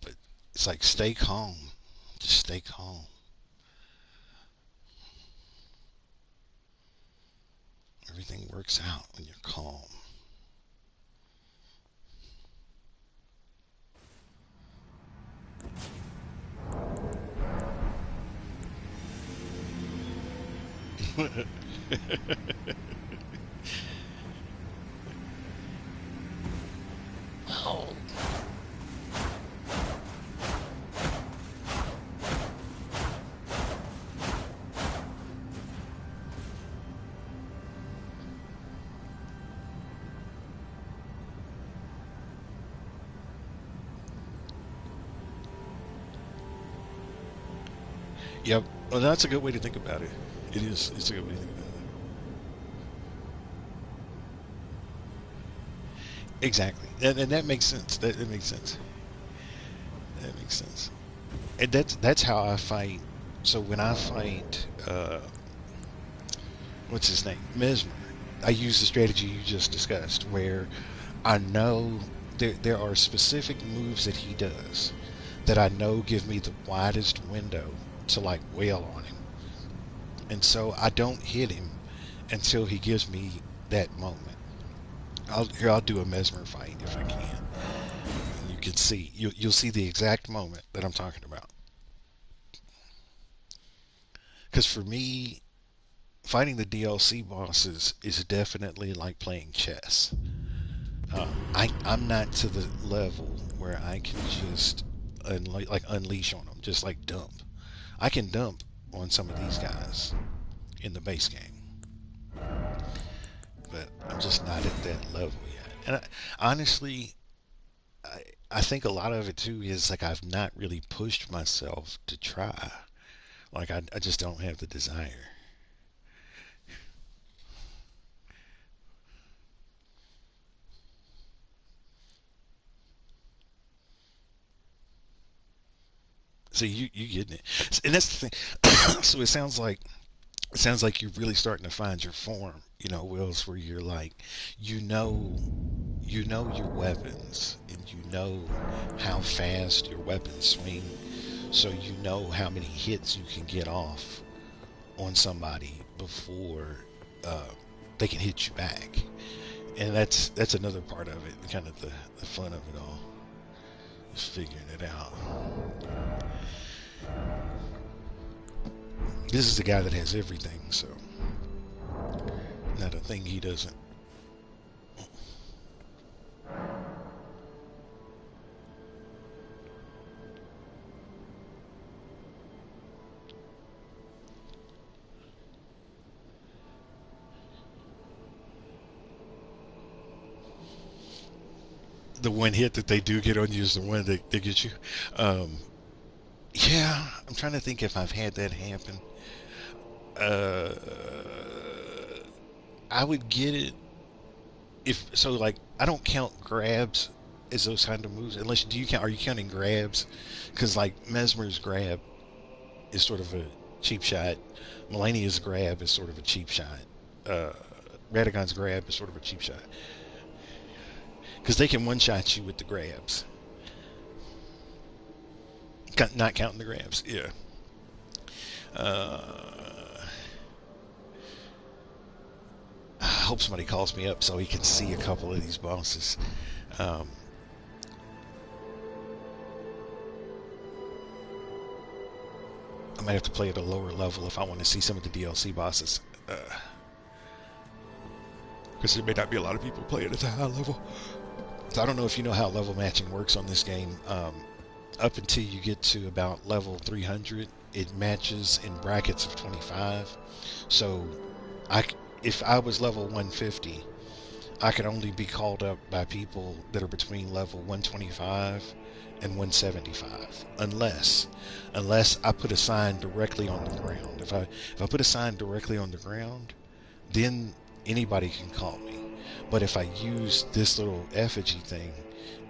But it's like, stay calm. Just stay calm. Everything works out when you're calm. Oh. Yep. Well, that's a good way to think about it. It is. It's a good way to think about it. Exactly. And that makes sense. That makes sense. makes sense. And that's how I fight. So when I fight, what's his name, Mesmer, I use the strategy you just discussed, where I know there are specific moves that he does that I know give me the widest window to like wail on him, and so I don't hit him until he gives me that moment. I'll do a Mesmer fight if I can, and you can see you'll see the exact moment that I'm talking about. Because for me, fighting the DLC bosses is definitely like playing chess. I'm not to the level where I can just like unleash on them, just like dump. I can dump on some of these guys in the base game, but I'm just not at that level yet. And honestly, I, I think a lot of it too is like I've not really pushed myself to try. Like I just don't have the desire. So you getting it, and that's the thing. So it sounds like you're really starting to find your form. You know, Wills, where you're like, you know, you know your weapons, and you know how fast your weapons swing, so you know how many hits you can get off on somebody before uh, they can hit you back. And that's another part of it, kind of the fun of it all, is figuring it out. This is the guy that has everything, so not a thing he doesn't. The one hit that they do get on you is the one that they get you. Um, yeah, I'm trying to think if I've had that happen. Uh, I would get it if so. Like I don't count grabs as those kind of moves unless do you count? Are you counting grabs? Because like Mesmer's grab is sort of a cheap shot. Melania's grab is sort of a cheap shot. Uh, Radagon's grab is sort of a cheap shot because they can one shot you with the grabs. Not counting the grabs. Yeah. Uh, I hope somebody calls me up so he can see a couple of these bosses. Um, I might have to play at a lower level if I want to see some of the DLC bosses. Because there may not be a lot of people playing at the high level. So I don't know if you know how level matching works on this game. Up until you get to about level 300, it matches in brackets of 25. So I, if I was level 150, I could only be called up by people that are between level 125 and 175, unless I put a sign directly on the ground. If I put a sign directly on the ground, then anybody can call me. But if I use this little effigy thing,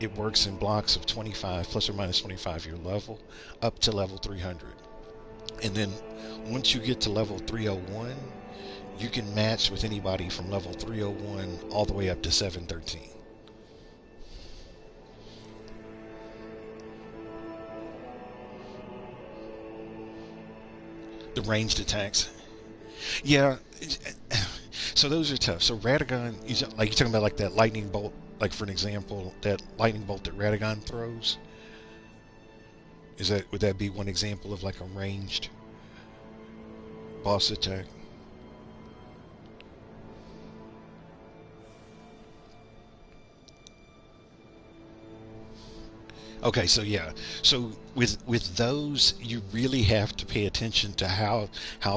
it works in blocks of 25 plus or minus 25 your level up to level 300. And then once you get to level 301, you can match with anybody from level 301 all the way up to 713. The ranged attacks. Yeah, so those are tough. So Radagon, like you're talking about like that lightning bolt, like for an example, that lightning bolt that Radagon throws. Would that be one example of like a ranged boss attack? Okay, so yeah, so with those, you really have to pay attention to how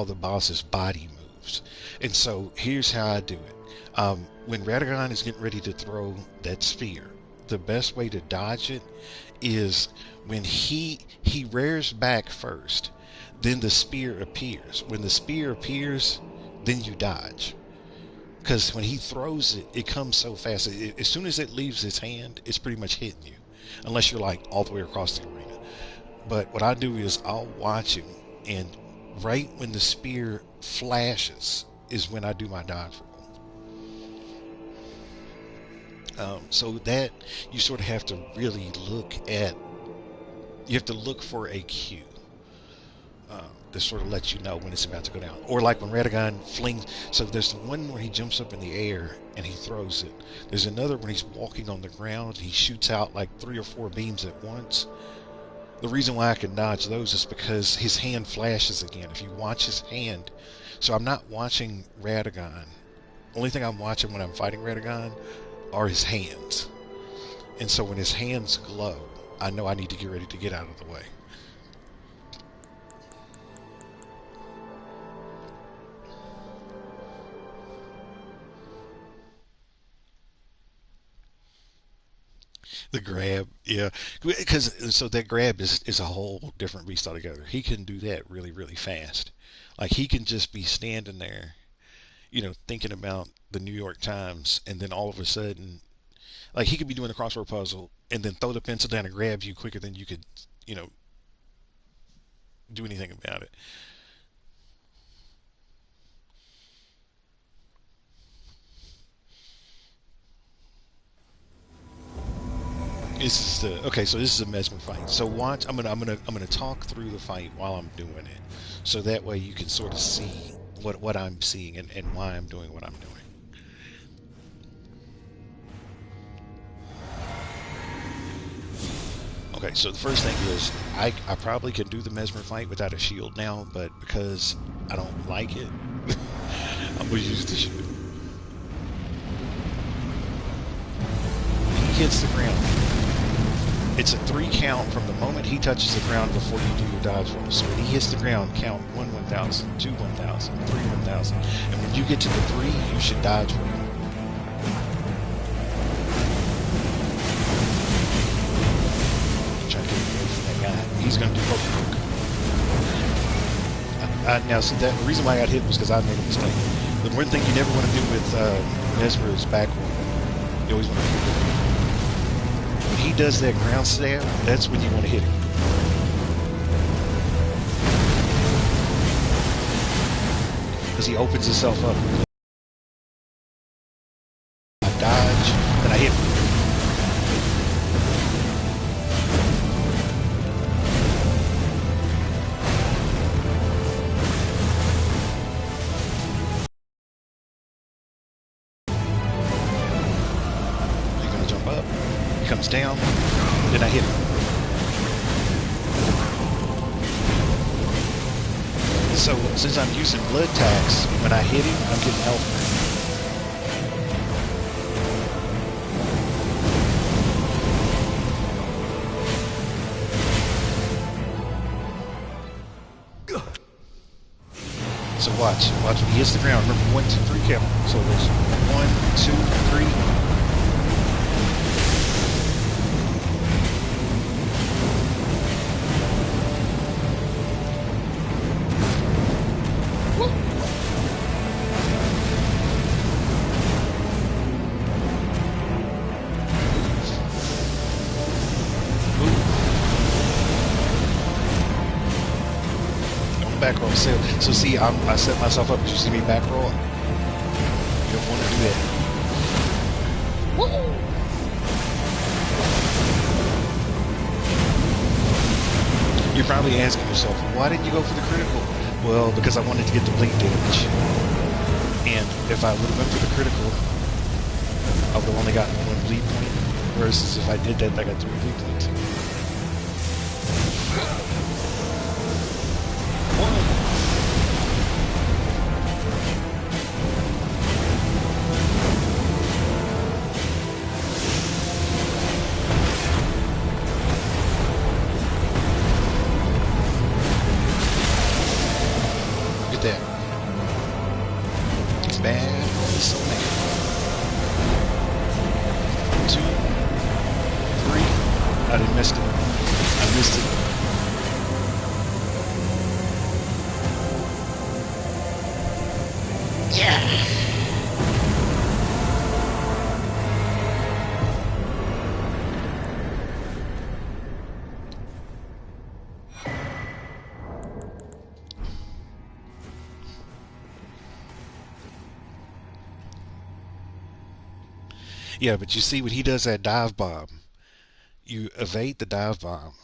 the boss's body moves, and so here's how I do it. When Radagon is getting ready to throw that spear, the best way to dodge it is when he rears back first, then the spear appears. When the spear appears, then you dodge. Because when he throws it, it comes so fast. As soon as it leaves his hand, it's pretty much hitting you, unless you're like all the way across the arena. But what I do is I'll watch him, and right when the spear flashes is when I do my dodge roll. So that you sort of have to really look at. You have to look for a cue that sort of lets you know when it's about to go down. Or like when Radagon flings. So there's the one where he jumps up in the air and he throws it. There's another when he's walking on the ground. He shoots out like 3 or 4 beams at once. The reason why I can dodge those is because his hand flashes again. If you watch his hand, so I'm not watching Radagon. Only thing I'm watching when I'm fighting Radagon are his hands. And so when his hands glow, I know I need to get ready to get out of the way. The grab, yeah, because so that grab is a whole different beast altogether. He can do that really, really fast. Like he can just be standing there, thinking about the New York Times, and then all of a sudden, like he could be doing a crossword puzzle, and then throw the pencil down and grab you quicker than you could, you know, do anything about it. This is the okay. So this is a mesmer fight. So watch. I'm gonna talk through the fight while I'm doing it, so that way you can sort of see what I'm seeing and why I'm doing what I'm doing. Okay, so the first thing is I probably can do the mesmer fight without a shield now, but because I don't like it, I'm gonna use the shield. He hits the ground. It's a 3 count from the moment he touches the ground before you do your dodge roll. So when he hits the ground, count 1 1000, 2 1000, 3 1000. And when you get to the 3, you should dodge roll. Try to get away from that guy. He's going to do poke. Now, see, the reason why I got hit was because I made a mistake. The one thing you never want to do with Mesmer is back roll. You always want to keep it. When he does that ground stab, that's when you want to hit him. Because he opens himself up. I dodge, then I hit him. He's going to jump up. He comes down, then I hit him. So since I'm using blood tax, when I hit him, I'm getting health back. So watch when he hits the ground. Remember 1, 2, 3 count. So there's 1, 2, 3. Back roll. So see, I set myself up because you see me back roll. You don't want to do that. Woo! You're probably asking yourself, why didn't you go for the critical? Well, because I wanted to get the bleed damage. And if I would have went for the critical, I would have only gotten 1 bleed point. Versus if I did that, I got 3 bleed points. It's bad. It's so bad. 2, 3. I didn't miss it. I missed it. Yeah. Yeah, but you see when he does that dive bomb, you evade the dive bomb,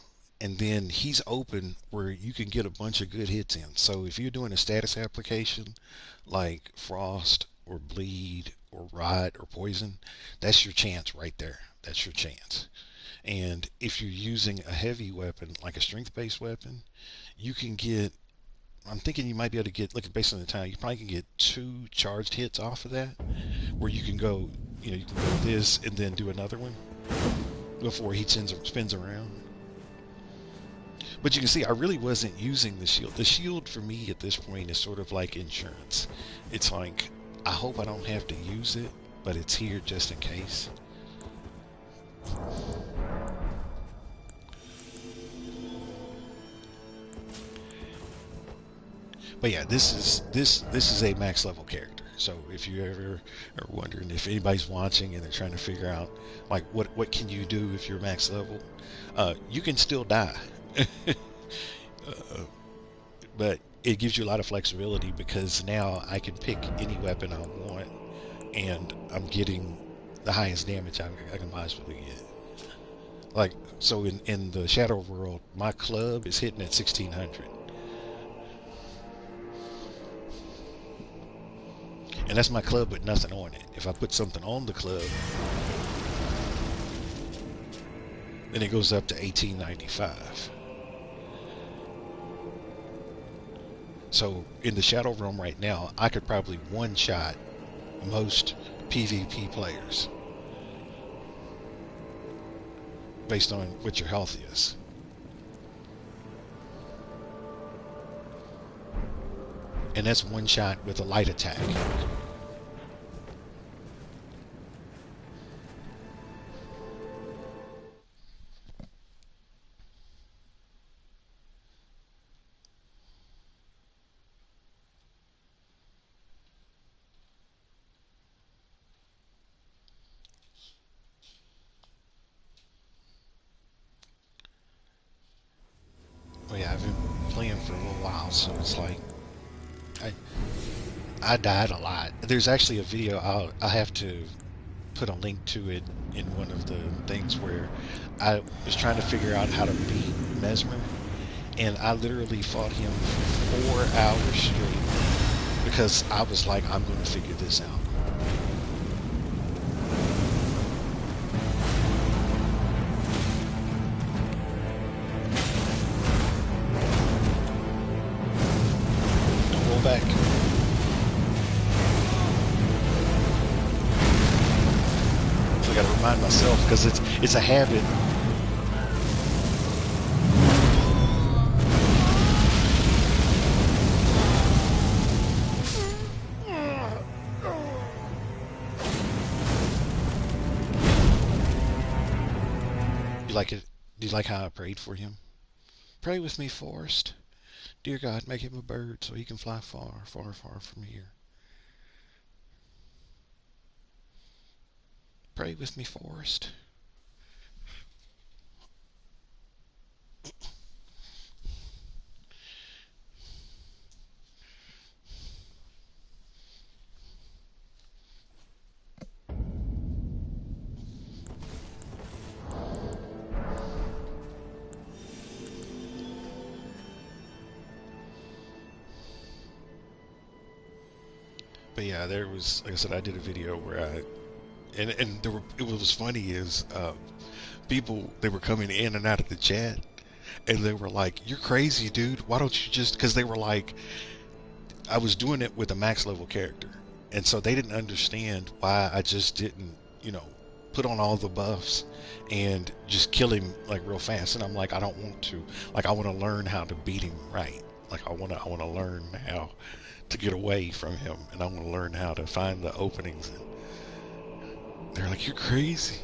and then he's open where you can get a bunch of good hits in. So if you're doing a status application like Frost or Bleed or Rot or Poison, that's your chance right there. That's your chance. And if you're using a heavy weapon, like a strength based weapon, you can get, I'm thinking you might be able to get, look, based on the time, you probably can get two charged hits off of that, where you can go, you can go this and then do another one before he spins around. But you can see I really wasn't using the shield. The shield for me at this point is sort of like insurance. It's like, I hope I don't have to use it, but it's here just in case. But yeah, this is a max level character. So if you ever are wondering, if anybody's watching and they're trying to figure out like what can you do if you're max level, you can still die. But it gives you a lot of flexibility because now I can pick any weapon I want, and I'm getting the highest damage I can possibly get. Like, so in the Shadow World, my club is hitting at 1600, and that's my club with nothing on it. If I put something on the club, then it goes up to 1895. So in the Shadow Realm right now, I could probably one shot most PvP players based on what your health is. And that's one shot with a light attack. Well, yeah, I've been playing for a little while, so it's like I I died a lot. There's actually a video I'll have to put a link to it in one of the things where I was trying to figure out how to beat Mesmer, and I literally fought him for 4 hours straight because I was like, I'm going to figure this out. Don't roll back. So I got to remind myself because it's a habit. You like it? Do you like how I prayed for him? Pray with me, Forrest. Dear God, make him a bird so he can fly far, far, far from here. Pray with me, Forrest. But yeah, there was, like I said, I did a video where and there were, it was funny is people, they were coming in and out of the chat, and they were like, "You're crazy, dude. Why don't you just?" Because they were like, I was doing it with a max level character, and so they didn't understand why I just didn't, you know, put on all the buffs and just kill him like real fast. And I'm like, I don't want to. Like, I want to learn how to beat him right. Like, I want to learn how to get away from him, and I want to learn how to find the openings. And they're like, "You're crazy."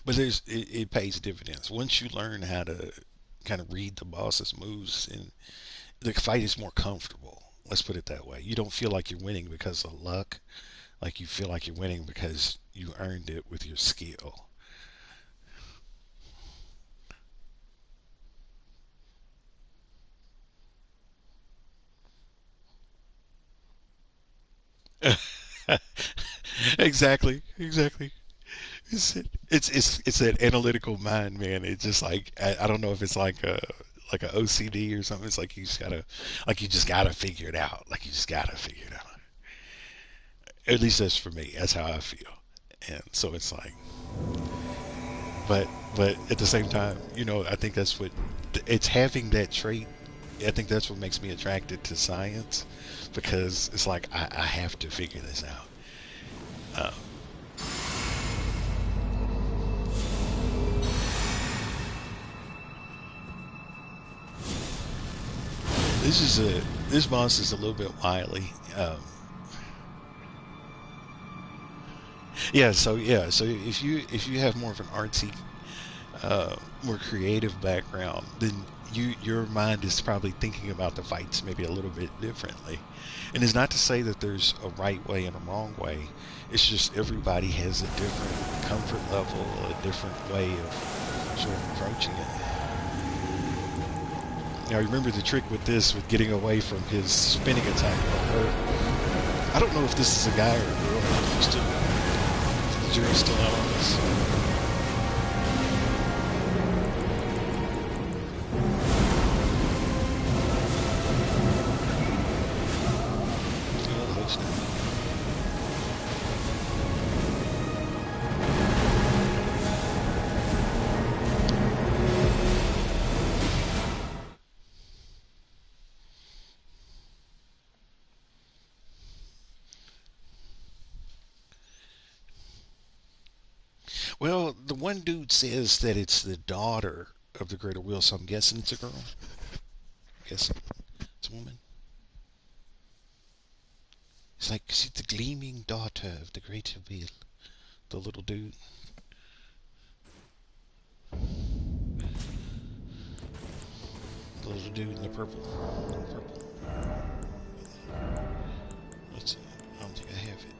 But it pays dividends once you learn how to kind of read the boss's moves, and the fight is more comfortable. Let's put it that way. You don't feel like you're winning because of luck. Like, you feel like you're winning because you earned it with your skill. Exactly, exactly. It's that analytical mind, man. It's just like I don't know if it's like a OCD or something. It's like you just gotta figure it out. Like you just gotta figure it out. At least that's for me. That's how I feel. And so it's like, but but at the same time, I think that's what it's having that trait. I think that's what makes me attracted to science because it's like I have to figure this out. Uh, this boss is a little bit wily. So if you have more of an artsy, more creative background, then your mind is probably thinking about the fights maybe a little bit differently. And it's not to say that there's a right way and a wrong way. It's just everybody has a different comfort level, a different way of sort of approaching it. Now remember the trick with this, with getting away from his spinning attack. I don't know if this is a guy or a girl. The jury's still out on this. Well, the one dude says that it's the daughter of the greater will, so I'm guessing it's a girl. I guess it's a woman. It's like, she's the gleaming daughter of the greater will. The little dude. The little dude in the purple. In the purple. Let's see. I don't think I have it.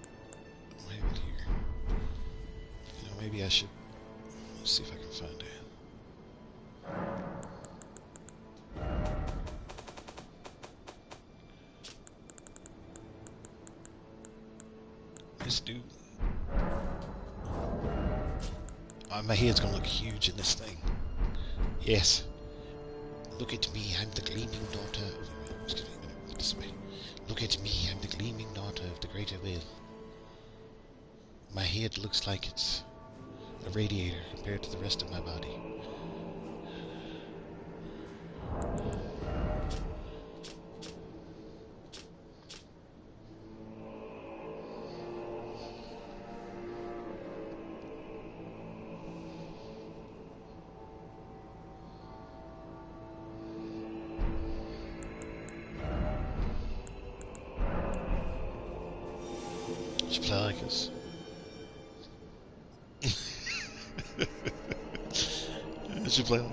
I don't have it here. Maybe I should. Let's see if I can find it. This dude. My head's gonna look huge in this thing. Yes. Look at me, I'm the gleaming daughter of... Excuse me, this way. Look at me, I'm the gleaming daughter of the greater will. My head looks like it's a radiator compared to the rest of my body. Should play like us. Should play like.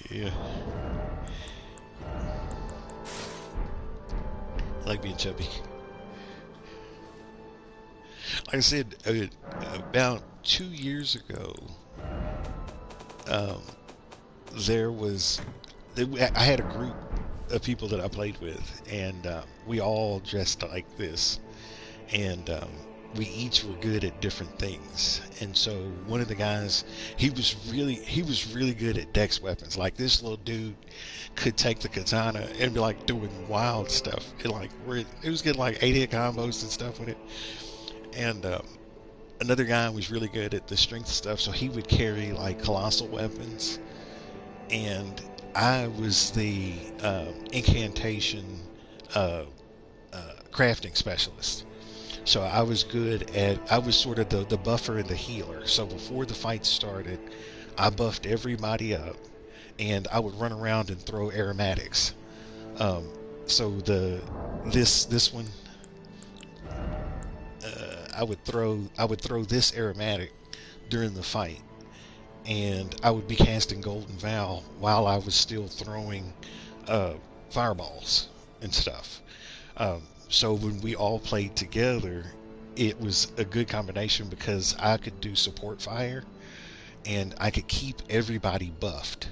Yeah. I like being chubby. Like I said, about 2 years ago, um, there was I had a group of people that I played with, and we all dressed like this, and we each were good at different things. And so one of the guys, he was really good at dex weapons. Like this little dude could take the katana and be like doing wild stuff. It was getting like 8-hit combos and stuff with it. And another guy was really good at the strength stuff, so he would carry like colossal weapons. And I was the incantation uh, crafting specialist. So I was sort of the buffer and the healer. So before the fight started, I buffed everybody up, and I would run around and throw aromatics. Um, so this one, I would throw this aromatic during the fight, and I would be casting Golden Vow while I was still throwing uh, fireballs and stuff. So when we all played together, it was a good combination because I could do support fire and I could keep everybody buffed.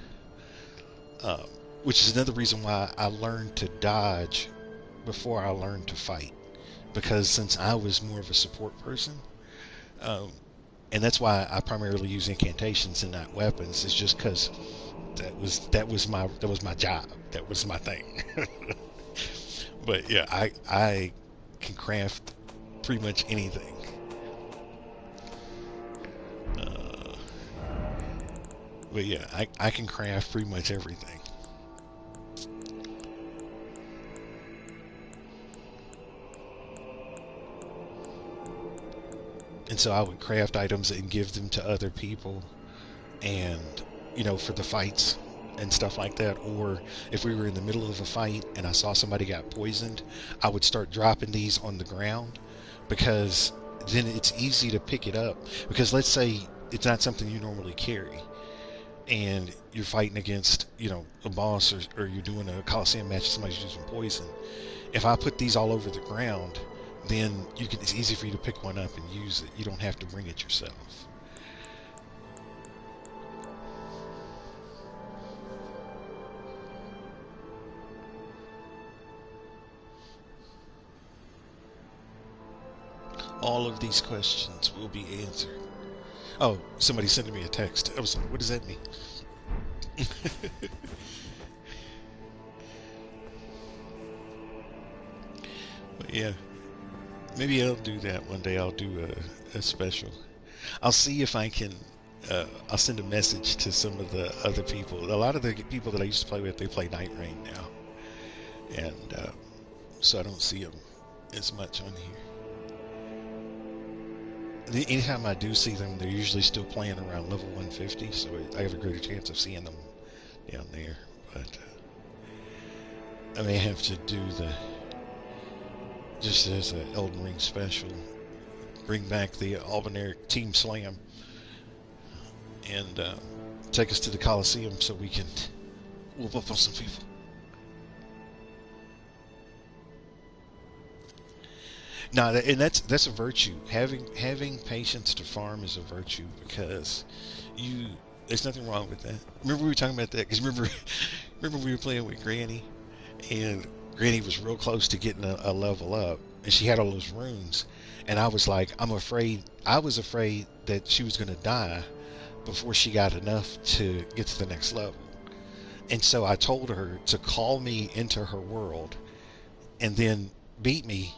Um, which is another reason why I learned to dodge before I learned to fight. Because since I was more of a support person, um, and that's why I primarily use incantations and not weapons, is just because that was my job. That was my thing. But yeah, I can craft pretty much anything. Uh, but yeah, I can craft pretty much everything. And so I would craft items and give them to other people, and for the fights and stuff like that. Or if we were in the middle of a fight and I saw somebody got poisoned, I would start dropping these on the ground, because then it's easy to pick it up. Because let's say it's not something you normally carry, and you're fighting against a boss, or you're doing a Coliseum match and somebody's using poison. If I put these all over the ground, then it's easy for you to pick one up and use it. You don't have to bring it yourself. All of these questions will be answered. Oh, somebody sending me a text. I was like, what does that mean? But yeah, maybe I'll do that one day. I'll do a special. I'll see if I can. I'll send a message to some of the other people. A lot of the people that I used to play with, they play Night Rain now, and so I don't see them as much on here. Anytime I do see them, they're usually still playing around level 150, so I have a greater chance of seeing them down there. But I may have to do just as an Elden Ring special, bring back the Albinauric Team Slam, and take us to the Coliseum so we can whoop up on some people. No, and that's a virtue. Having patience to farm is a virtue, because you there's nothing wrong with that. Remember we were talking about that, because remember we were playing with Granny, and Granny was real close to getting a level up, and she had all those runes, and I was like, I was afraid that she was going to die before she got enough to get to the next level. And so I told her to call me into her world and then beat me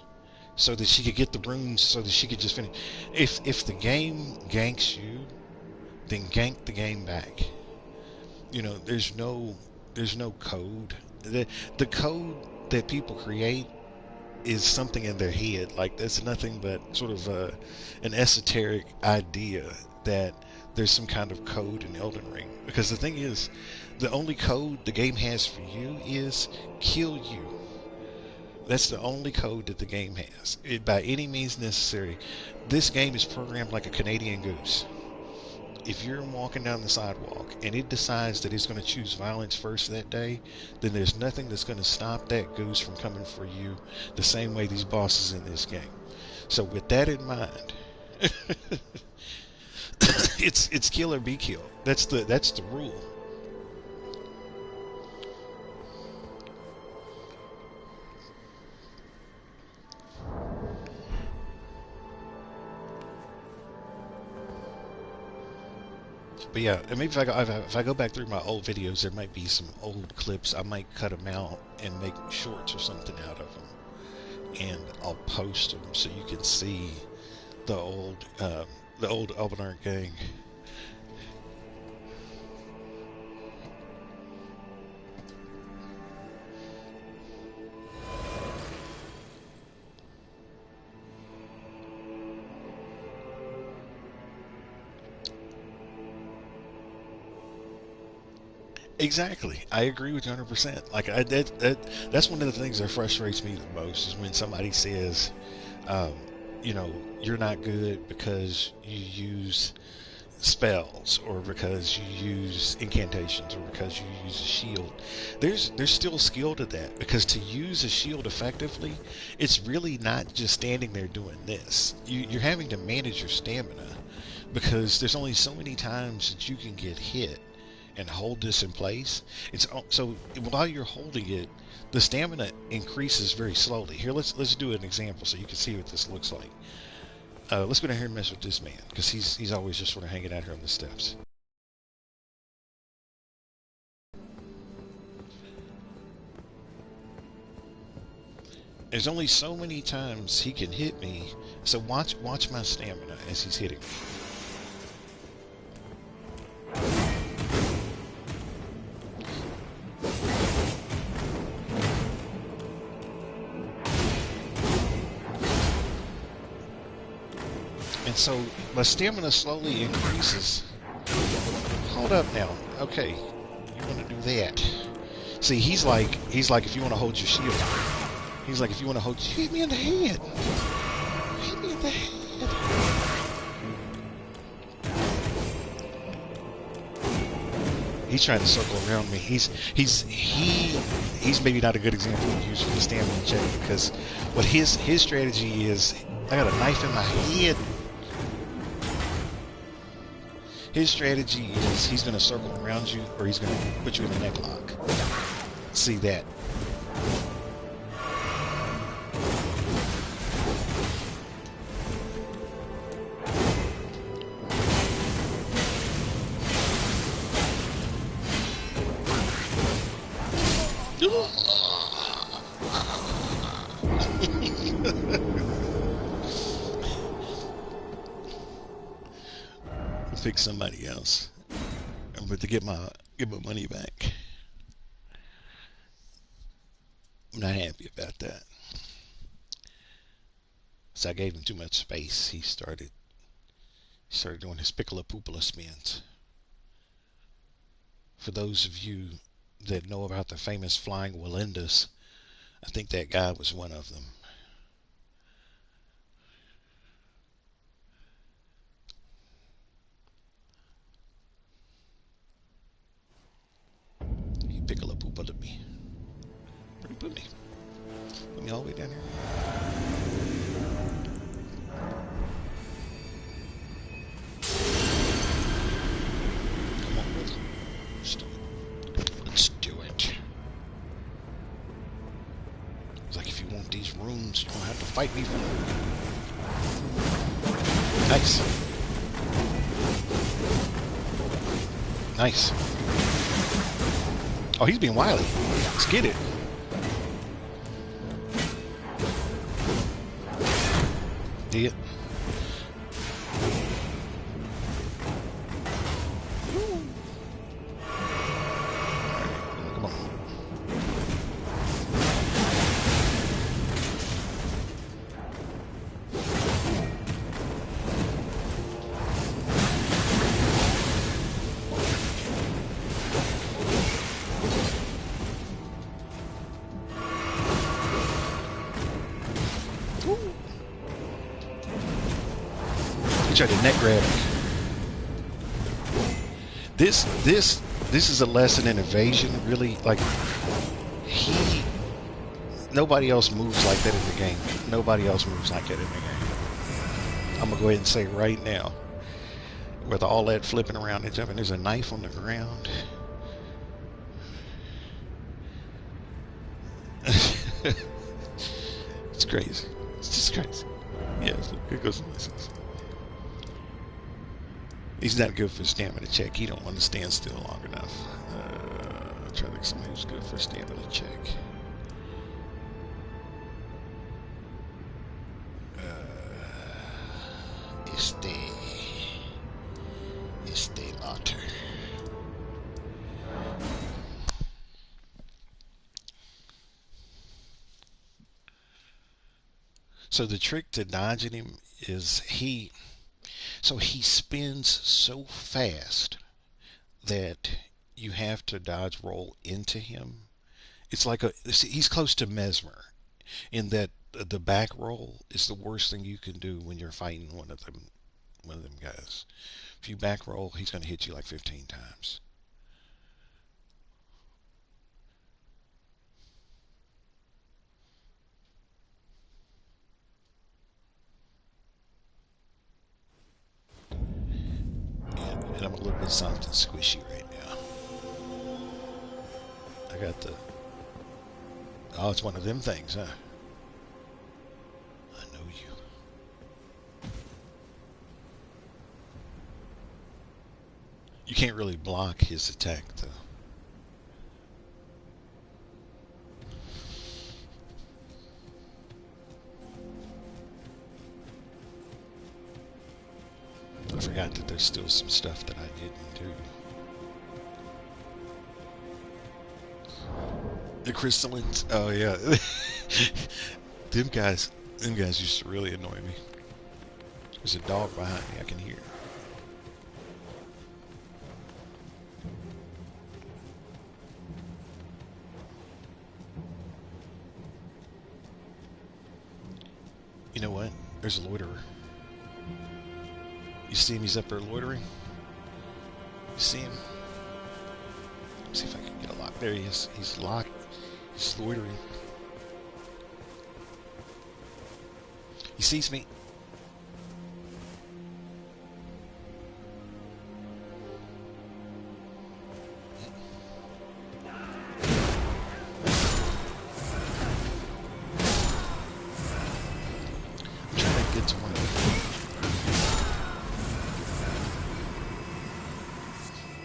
so that she could get the runes, so that she could just finish. If the game ganks you, then gank the game back. There's no code. The code that people create is something in their head. Like, that's nothing but sort of an esoteric idea that there's some kind of code in Elden Ring. Because the thing is, the only code the game has for you is kill you. That's the only code that the game has. By any means necessary. This game is programmed like a Canadian goose. If you're walking down the sidewalk and it decides that it's going to choose violence first that day, then there's nothing that's going to stop that goose from coming for you, the same way these bosses in this game. So with that in mind, it's kill or be killed. That's the rule. But yeah, and maybe if I go back through my old videos, there might be some old clips. I might cut them out and make shorts or something out of them, and I'll post them so you can see the old Albinauric gang. Exactly. I agree with you 100%. Like, that's one of the things that frustrates me the most, is when somebody says, um, you're not good because you use spells or because you use incantations or because you use a shield, there's still skill to that, because to use a shield effectively, it's really not just standing there doing this. You're having to manage your stamina, because there's only so many times that you can get hit and hold this in place. So while you're holding it, the stamina increases very slowly. Here, let's do an example so you can see what this looks like. Let's go down here and mess with this man, because he's always just sort of hanging out here on the steps. There's only so many times he can hit me, so watch my stamina as he's hitting me. And so my stamina slowly increases. Hold up now. Okay, you want to do that? See, he's like if you want to hold your shield. He's like if you want to hold. Hit me in the head. Hit me in the head. He's trying to circle around me. He's maybe not a good example of using the stamina check, because what his strategy is. I got a knife in my head. His strategy is he's going to circle around you, or he's going to put you in a neck lock. See that? Pick somebody else, but to get my money back. I'm not happy about that. So I gave him too much space. He started doing his pickle poopla spins. For those of you that know about the famous flying Walendas, I think that guy was one of them. He pickle poopla me. Where'd he put me? Put me all the way down here. Come on, brother. Let's do it. Let's do it. It's like, if you want these rooms, you don't have to fight me for them. Nice. Nice. Oh, he's being wily. Let's get it. Did. Come on. Tried to neck grab me. This is a lesson in evasion, really. Like, nobody else moves like that in the game. Nobody else moves like that in the game. I'm gonna go ahead and say right now, with all that flipping around and jumping, there's a knife on the ground. It's crazy. It's just crazy. Yeah, it goes like this. He's not good for stamina check. He don't want to stand still long enough. I'll try to think of somebody who's good for stamina check. Este Lauter. So the trick to dodging him is he spins so fast that you have to dodge roll into him. It's like he's close to Mesmer in that the back roll is the worst thing you can do when you're fighting one of them guys. If you back roll, he's going to hit you like 15 times. And I'm a little bit something squishy right now. I got the... Oh, it's one of them things, huh? I know you. You can't really block his attack, though. I forgot that there's still some stuff that I didn't do. The crystallines. Oh yeah. them guys used to really annoy me. There's a dog behind me, I can hear. You know what? There's a loiterer. You see him? He's up there loitering. You see him? Let's see if I can get a lock. There he is. He's locked. He's loitering. He sees me.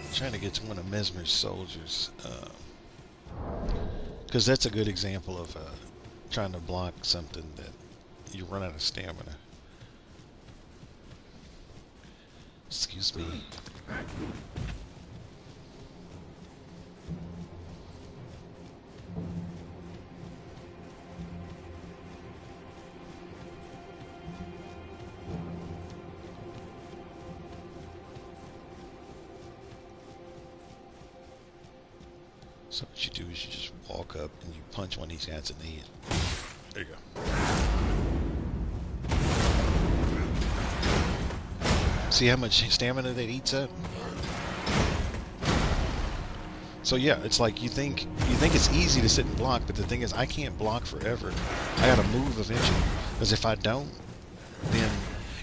I'm trying to get to one of Mesmer's soldiers, because that's a good example of trying to block something that you run out of stamina. Excuse me. So what you do is you just walk up and you punch one of these guys in the head. There you go. See how much stamina that eats up? So yeah, it's like you think it's easy to sit and block, but the thing is I can't block forever. I gotta move eventually. Because if I don't, then...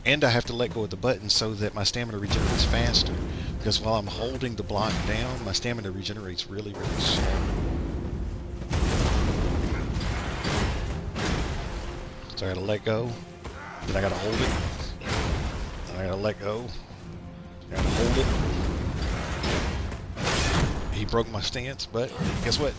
And I have to let go of the button so that my stamina regenerates faster. Because while I'm holding the block down, my stamina regenerates really, really slow. So I gotta let go, then I gotta hold it, then I gotta let go, I gotta hold it. He broke my stance, but guess what?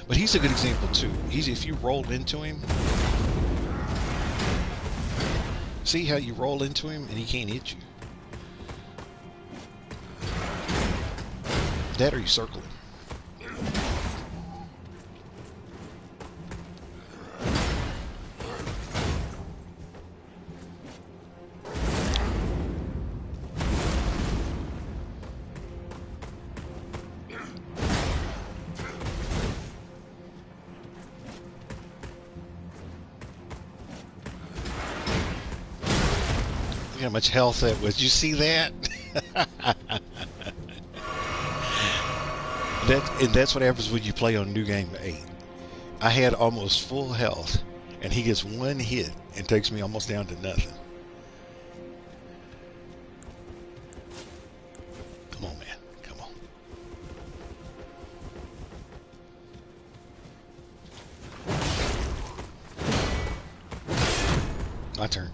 But he's a good example too. If you roll into him, see how you roll into him and he can't hit you. That or you circle him. Look how much health that was. Did you see that? And that's what happens when you play on New Game 8. I had almost full health, and he gets one hit and takes me almost down to nothing. Come on, man. Come on. My turn.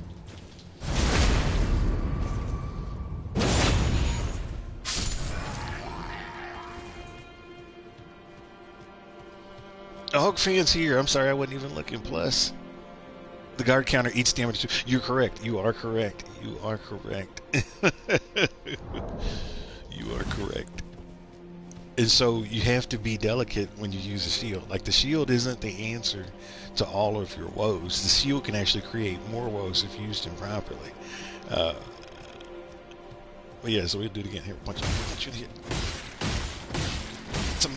Hog fan's here. I'm sorry, I wasn't even looking. Plus, the guard counter eats damage too. You're correct. You are correct. You are correct. You are correct. And so you have to be delicate when you use a shield. Like the shield isn't the answer to all of your woes. The shield can actually create more woes if used improperly. But yeah, so we'll do it again. Here, punch you in the head. Some.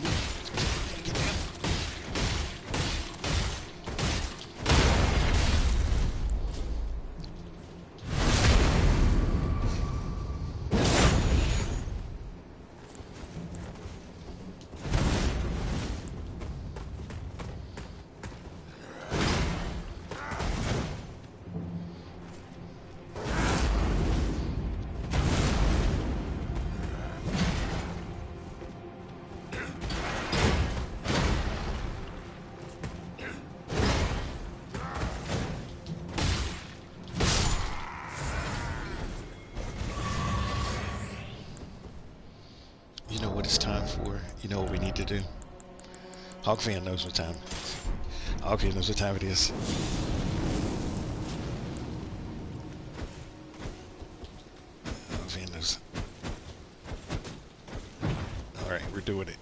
what it's time for? You know what we need to do? Hawkfan knows what time. Hawkfan knows what time it is. Hawkfan knows. Alright, we're doing it.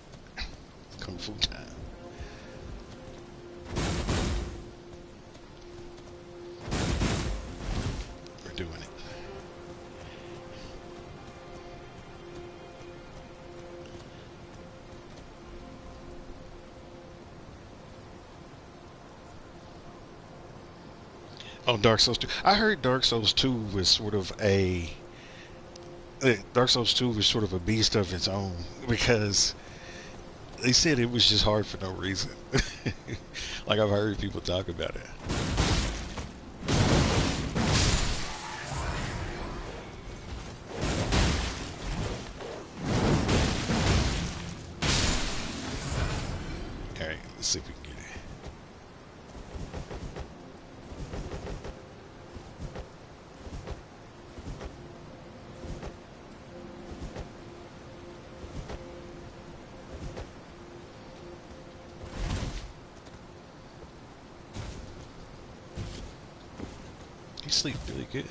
Kung Fu time. We're doing it. Oh, Dark Souls 2. I heard Dark Souls 2 was sort of a... Dark Souls 2 was sort of a beast of its own because they said it was just hard for no reason. Like I've heard people talk about it. Alright, let's see if we can get it. You sleep really good.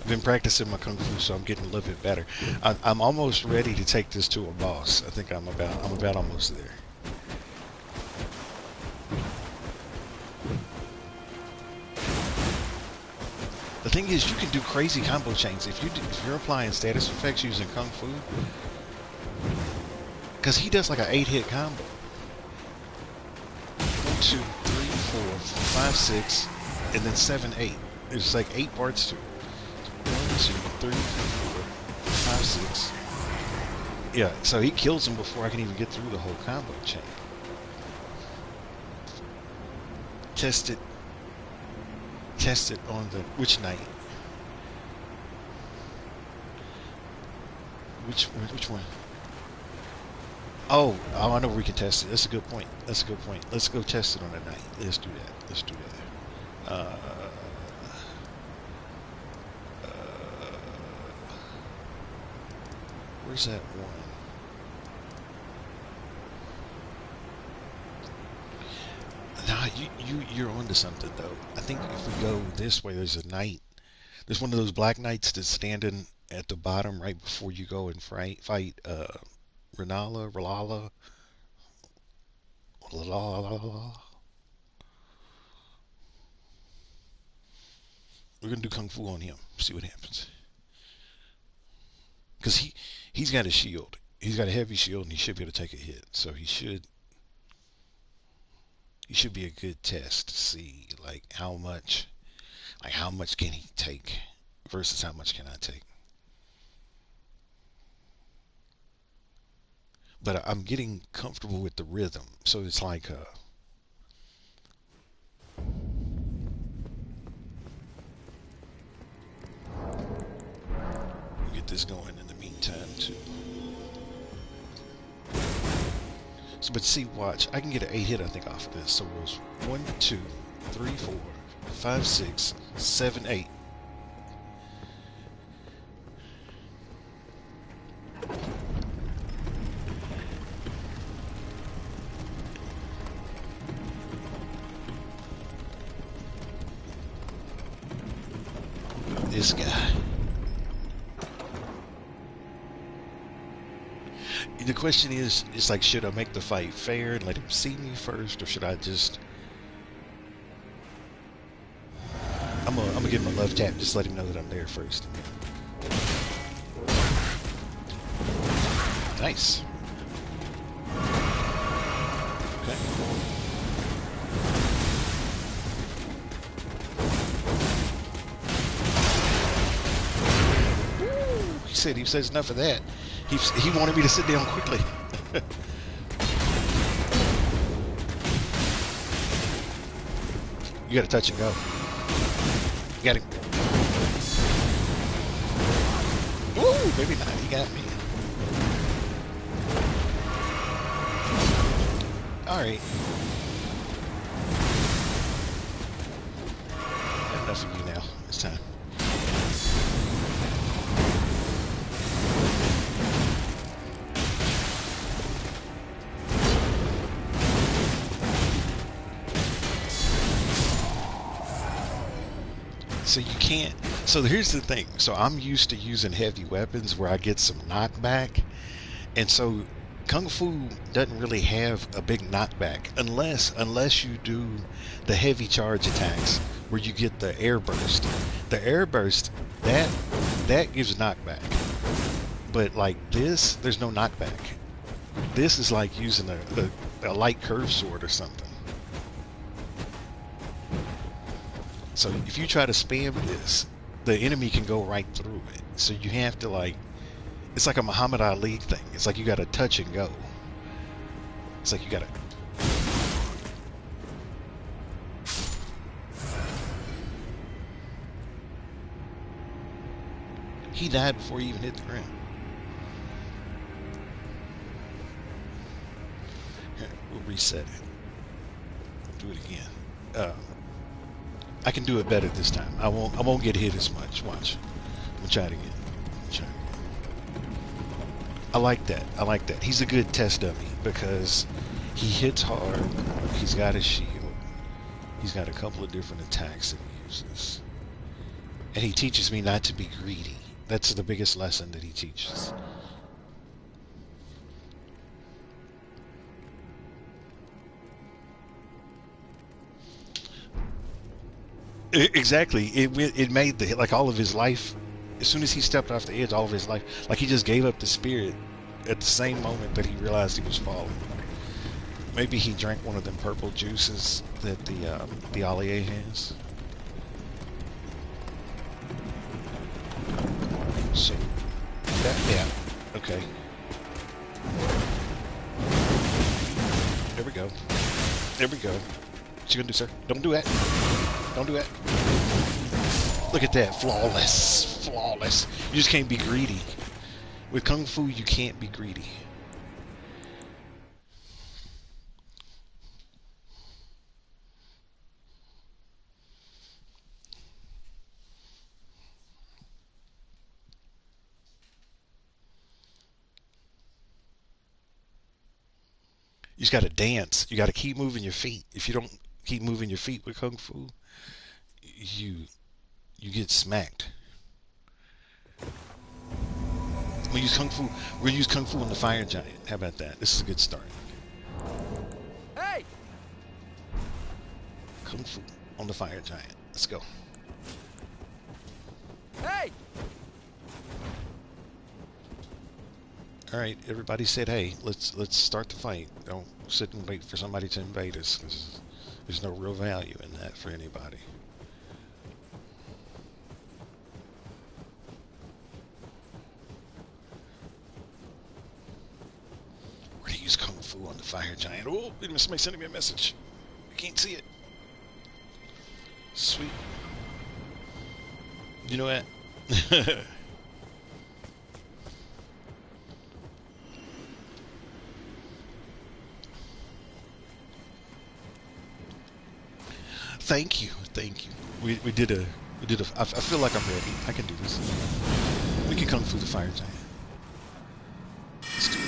Been practicing my kung fu, so I'm getting a little bit better. I'm almost ready to take this to a boss. I think I'm about almost there. The thing is, you can do crazy combo chains if you're applying status effects using kung fu, because he does like an 8-hit combo. 1, 2, 3, 4, 5, 6, and then 7, 8. There's like 8 parts to it. 1, 2, 3, 4, 5, 6. Yeah, so he kills him before I can even get through the whole combo chain. Test it on the which night? Which one? Oh, I know where we can test it. That's a good point. That's a good point. Let's go test it on the night. Let's do that. Let's do that. Where's that one? Nah, you're onto something though. I think if we go this way, there's a knight. There's one of those black knights that's standing at the bottom right before you go and fight Ralala. We're gonna do kung fu on him. See what happens. Because he's got a shield. He's got a heavy shield, and he should be able to take a hit. So he should be a good test to see how much can he take versus how much can I take. But I'm getting comfortable with the rhythm, so it's like we'll get this going in the meantime too. So, but see, watch. I can get an 8-hit, I think, off of this. So it goes 1, 2, 3, 4, 5, 6, 7, 8. This guy. The question is, it's like, should I make the fight fair and let him see me first, or should I just... I'm gonna give him a love tap, just let him know that I'm there first. Nice. Okay. He says enough of that. He wanted me to sit down quickly. You gotta touch and go. Got him. maybe not. He got me. All right. Enough of you now. It's time. So you can't. So here's the thing. So I'm used to using heavy weapons where I get some knockback, and so Kung Fu doesn't really have a big knockback unless you do the heavy charge attacks where you get the air burst. The air burst that gives knockback, but like this, there's no knockback. This is like using a light curve sword or something. So if you try to spam this, the enemy can go right through it. So you have to like, it's like a Muhammad Ali thing. It's like you got to touch and go. It's like you got to. He died before he even hit the ground. Here, we'll reset it. Do it again. I can do it better this time. I won't get hit as much. Watch. I'm gonna try it again. I like that. I like that. He's a good test dummy because he hits hard. He's got a shield. He's got a couple of different attacks that he uses. And he teaches me not to be greedy. That's the biggest lesson that he teaches. Exactly. It made the like all of his life. As soon as he stepped off the edge, all of his life, like he just gave up the spirit at the same moment that he realized he was falling. Maybe he drank one of them purple juices that the allié has. So yeah, okay. There we go. There we go. What you gonna do, sir? Don't do that. Don't do that. Look at that. Flawless. Flawless. You just can't be greedy. With Kung Fu, you can't be greedy. You just got to dance. You got to keep moving your feet. If you don't keep moving your feet with Kung Fu, you get smacked. We'll use Kung Fu. We'll use Kung Fu on the Fire Giant. How about that? This is a good start. Hey! Kung Fu on the Fire Giant. Let's go. Hey! All right, everybody said, "Hey, let's start the fight. Don't sit and wait for somebody to invade us, because there's no real value in that for anybody." We're gonna use Kung Fu on the Fire Giant. Oh, wait a minute, somebody sending me a message. I can't see it. Sweet. You know what? Thank you, thank you. We did a I feel like I'm ready. I can do this. We can Kung Fu the Fire Giant. Let's do it.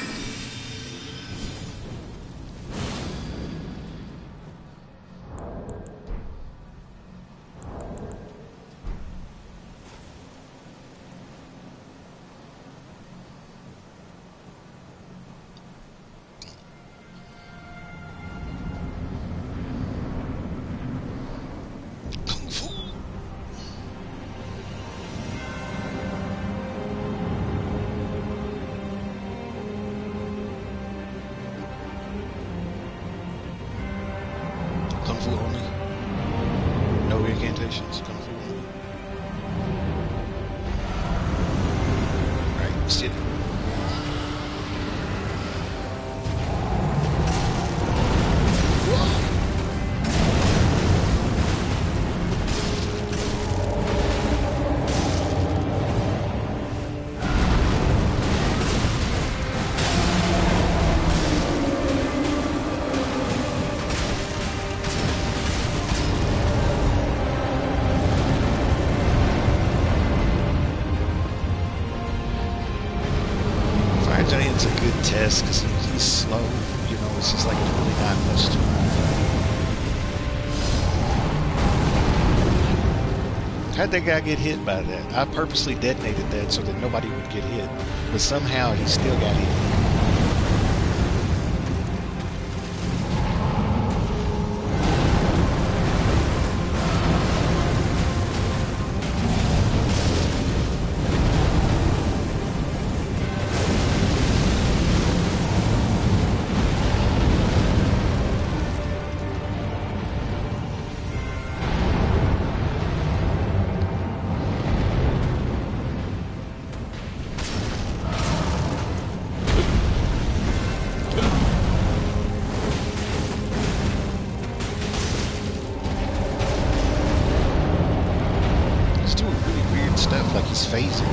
Kung Fu. it's a good test because he's slow. You know, it's just like there's really not much to him. How'd that guy get hit by that? I purposely detonated that so that nobody would get hit, but somehow he still got hit. Like he's phasing.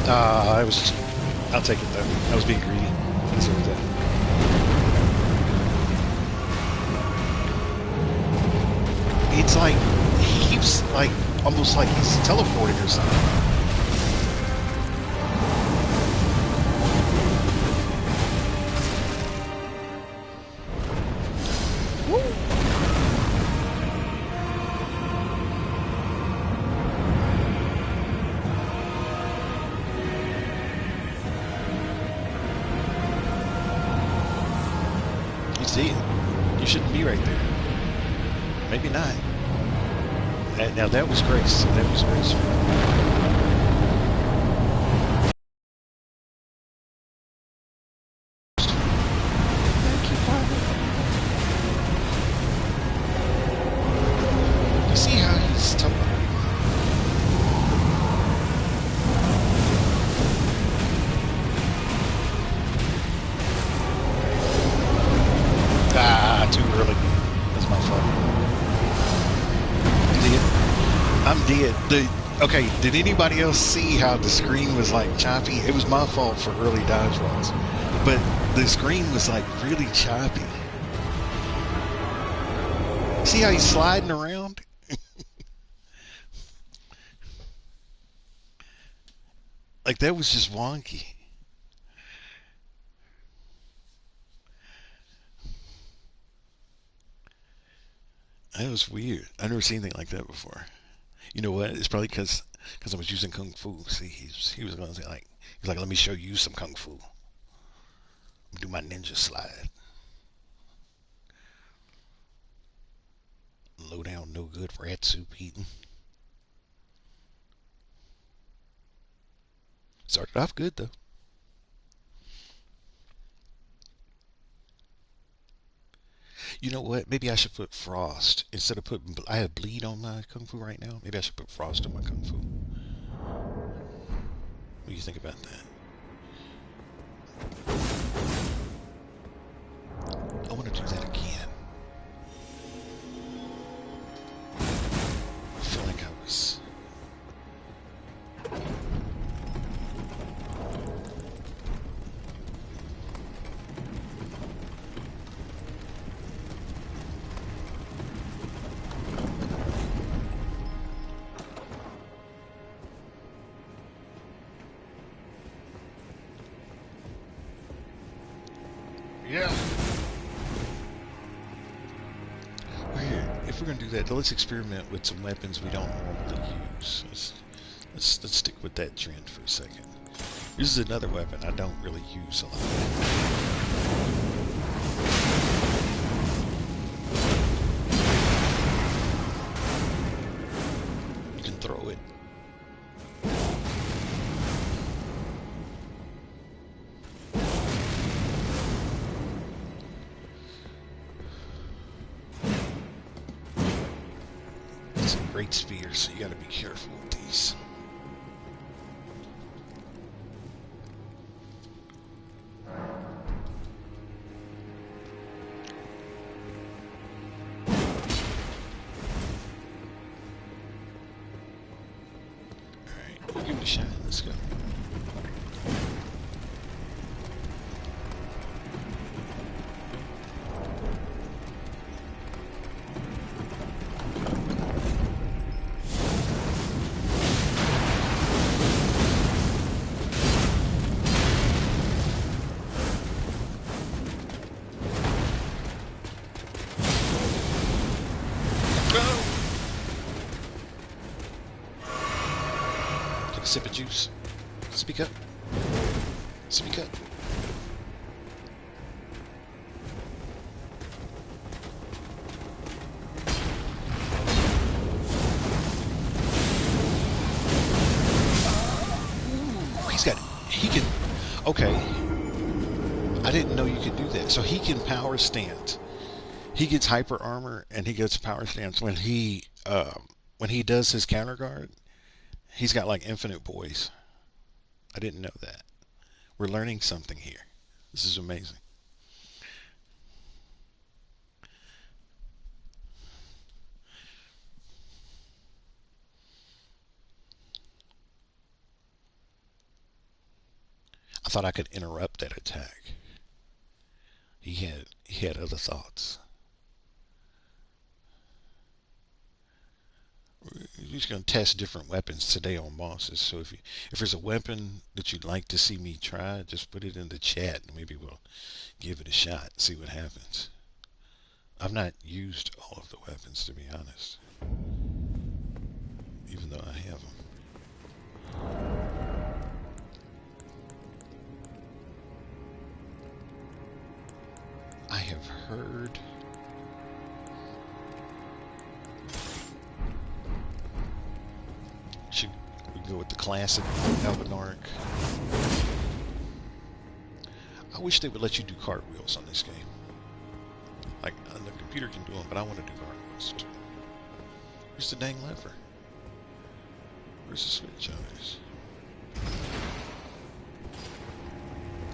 I was cheap. I'll take it though. I was being greedy. I deserve that. It's like he keeps like almost like he's teleporting or something. You see it. You shouldn't be right there. Maybe not. Now that was grace. That was grace. Thank you, Father. You see how he's tumbling? Too early. That's my fault. I'm dead. Okay, did anybody else see how the screen was like choppy? It was my fault for early dodge rolls. But the screen was like really choppy. See how he's sliding around? Like that was just wonky. That was weird. I've never seen anything like that before. You know what? It's probably because I was using kung fu. See, he was going to say like he's like, let me show you some kung fu. Do my ninja slide. Low down, no good rat soup eating. Started off good though. You know what? Maybe I should put frost instead of putting. I have bleed on my kung fu right now. Maybe I should put frost on my kung fu. What do you think about that? I want to do that again. I feel like I was. Yeah. If we're gonna do that, then let's experiment with some weapons we don't normally use. Let's stick with that trend for a second. This is another weapon I don't really use a lot. You can throw it. Great spears, so you gotta be careful with these. Alright, we'll give it a shot. Let's go. sip of juice. Speak up. Speak up. He can, okay. I didn't know you could do that. So he can power stance. He gets hyper armor and he gets power stance when he does his counter guard. He's got like infinite poise. I didn't know that. We're learning something here. This is amazing. I thought I could interrupt that attack. He had other thoughts. We're just going to test different weapons today on bosses. So if there's a weapon that you'd like to see me try, just put it in the chat and maybe we'll give it a shot and see what happens. I've not used all of the weapons, to be honest, even though I have them. I have heard should we go with the classic Albinauric? I wish they would let you do cartwheels on this game. Like, the computer can do them, but I want to do cartwheels too. Where's the dang lever? Where's the switch on this?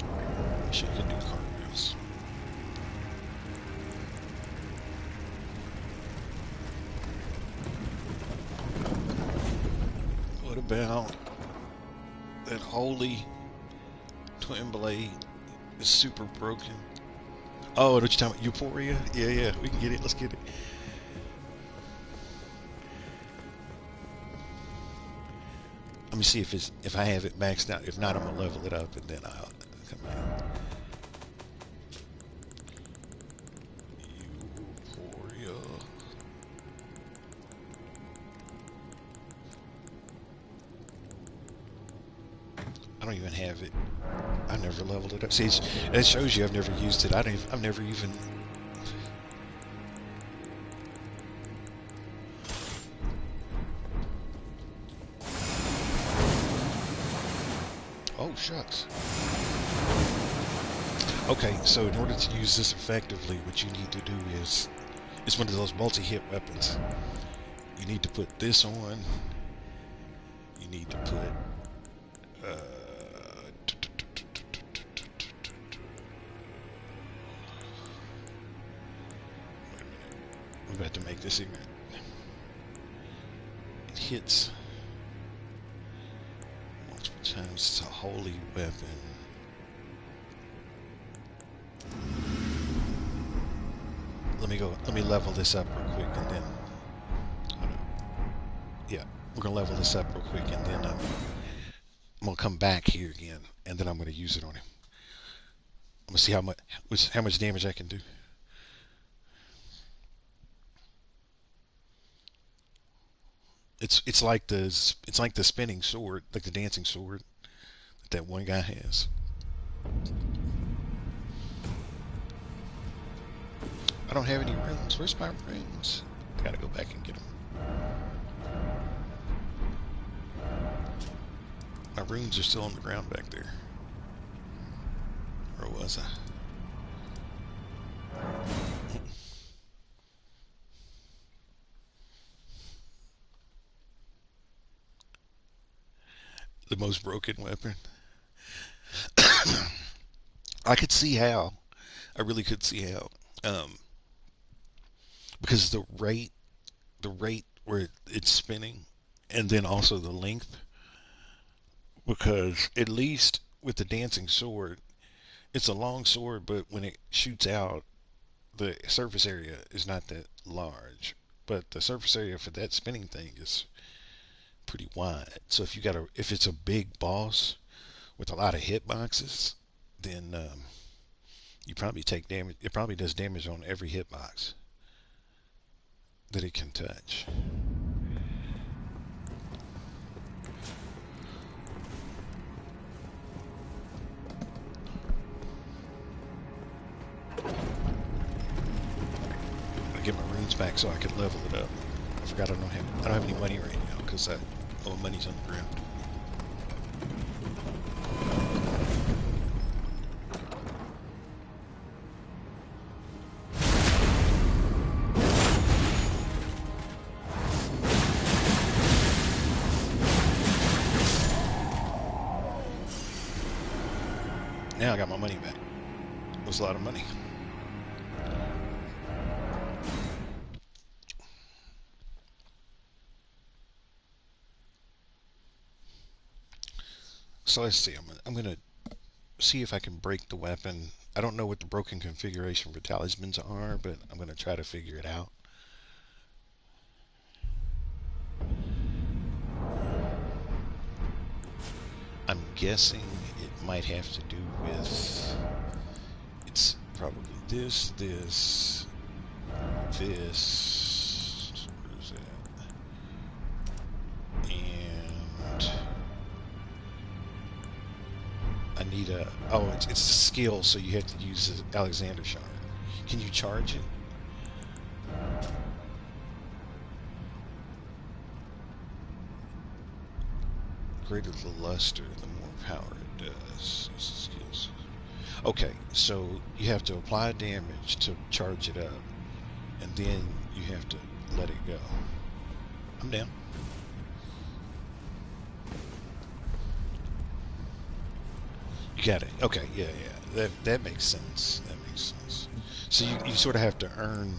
I wish I could do cartwheels. What about that holy twin blade is super broken? Oh, what you talking about? Euphoria? Yeah, we can get it. Let's get it. Let me see if I have it maxed out. If not, I'm gonna level it up and then I'll come back. Euphoria. I don't even have it. I never leveled it up. See, that shows you I've never used it. I've never even. Oh, shucks. Okay, so in order to use this effectively, what you need to do is, it's one of those multi-hit weapons. You need to put this on. You need to put, we're about to make this even. It hits multiple times. It's a holy weapon. Let me level this up real quick and then, yeah, we're gonna level this up real quick and then I'm gonna come back here again and then I'm gonna use it on him. I'm gonna see how much damage I can do. It's like the spinning sword, like the dancing sword that one guy has. I don't have any runes. Where's my runes? I gotta go back and get them. My runes are still on the ground back there. Where was I? The most broken weapon. I could see how. I really could see how. Because the rate where it's spinning, and then also the length. Because at least with the dancing sword, it's a long sword, but when it shoots out, the surface area is not that large. But the surface area for that spinning thing is pretty wide. So if it's a big boss with a lot of hitboxes, then you probably take damage. It probably does damage on every hitbox that it can touch. so I could level it up. I forgot I don't have any money right now because all the money's on the ground. Now I got my money back. It was a lot of money. So let's see. I'm gonna see if I can break the weapon. I don't know what the broken configuration for talismans are, but I'm gonna try to figure it out. I'm guessing it might have to do with, it's probably this, where is that? And I need it's a skill, so you have to use the Alexander shard. Can you charge it? Greater the luster, the more power it does. Skills. Okay, so you have to apply damage to charge it up, and then you have to let it go. I'm down. You got it. Okay, yeah. That makes sense. That makes sense. So you sort of have to earn.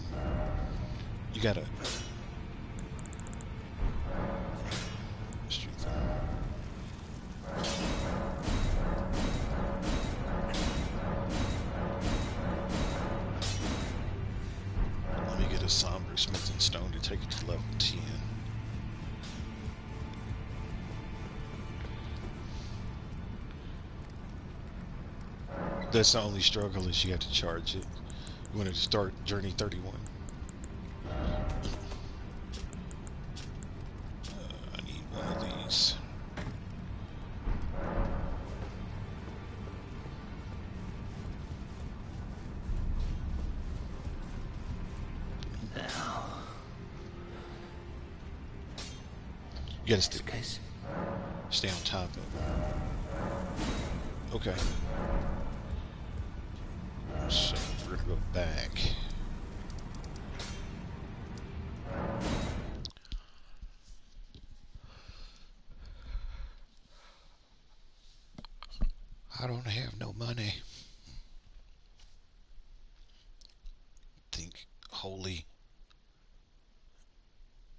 You gotta. Let me get a somber smith and stone to take it to level 10. That's the only struggle, is you have to charge it. You want to start journey 31. I need one of these. You gotta stay on top of it. Okay. So we're gonna go back. I don't have no money. Think holy.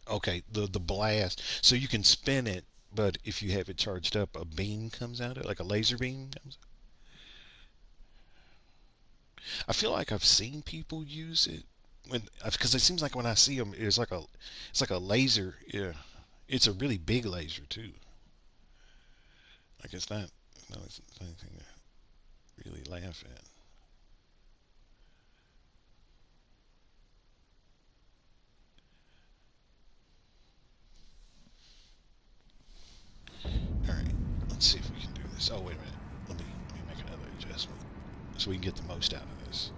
Okay, the blast. So you can spin it, but if you have it charged up, a beam comes out of it, like a laser beam comes. I feel like I've seen people use it because it seems like when I see them, it's like a laser. Yeah, it's a really big laser too. Like it's not anything to really laugh at. All right, let's see if we can do this. Oh wait a minute. Let me make another adjustment so we can get the most out of this.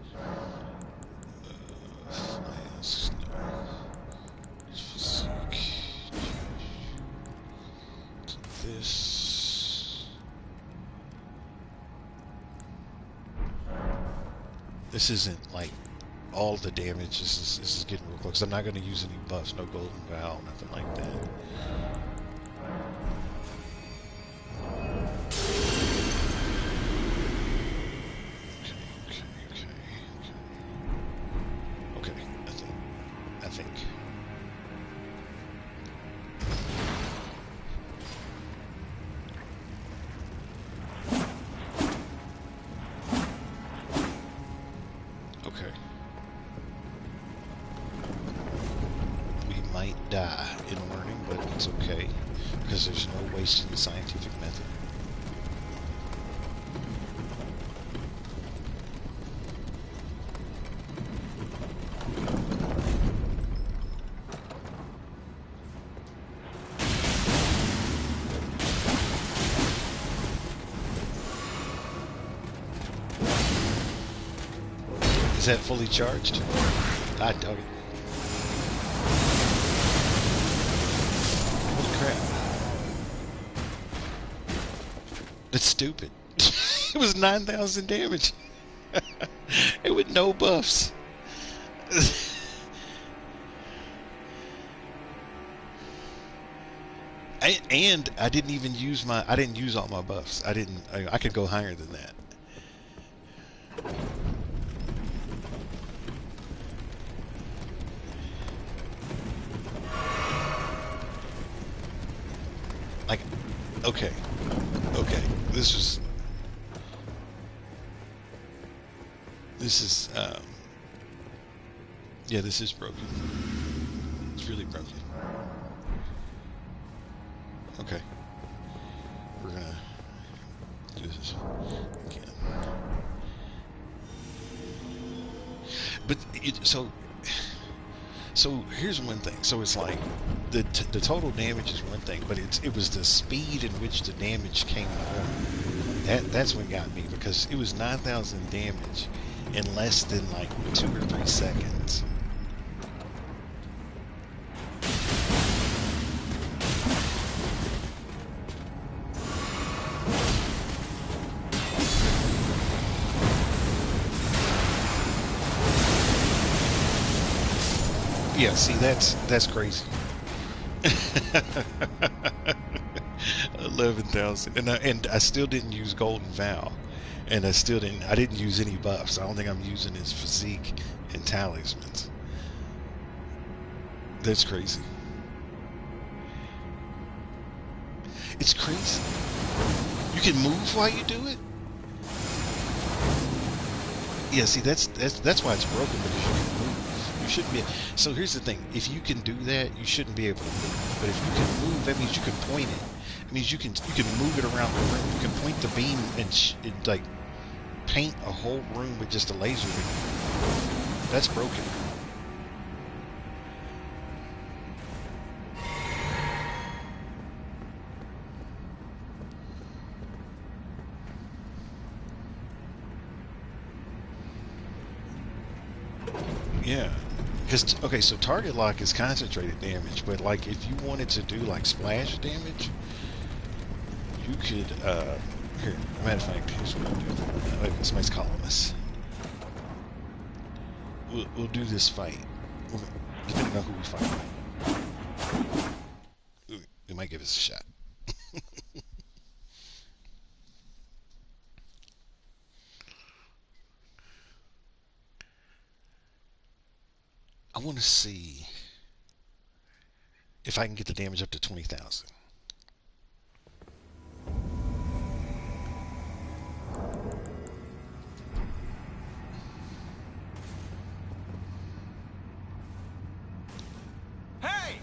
Flask, no. Physique. This. This isn't like all the damage. This is getting real close. I'm not going to use any buffs. No golden vow, nothing like that. Okay. I think. Okay. We might die in learning, but it's okay because there's no waste in the scientific method. Is that fully charged? I doubt it. That's stupid. It was 9,000 damage. And with no buffs. And I didn't even use I didn't use all my buffs. I could go higher than that. Like, okay. Okay. Yeah, this is broken. It's really broken. Okay. We're gonna do this again. But so here's one thing. So it's like the total damage is one thing, but it was the speed in which the damage came on. That's what got me, because it was 9,000 damage in less than like 2 or 3 seconds. Yeah, see, that's crazy. 11,000, and I still didn't use Golden Vow, and I didn't use any buffs. I don't think I'm using his physique and talismans. That's crazy. It's crazy. You can move while you do it. Yeah, see, that's why it's broken, because you can move. You shouldn't be. So here's the thing: if you can do that, you shouldn't be able to move. But if you can move, that means you can point it. It means you can move it around the room. You can point the beam and like paint a whole room with just a laser beam. That's broken. Yeah. Because, okay, so target lock is concentrated damage, but like if you wanted to do like splash damage, you could, here, matter of fact, here's what we'll do. Wait, somebody's calling us. We'll do this fight, depending on who we fight. We might give us a shot. I want to see if I can get the damage up to 20,000. Hey!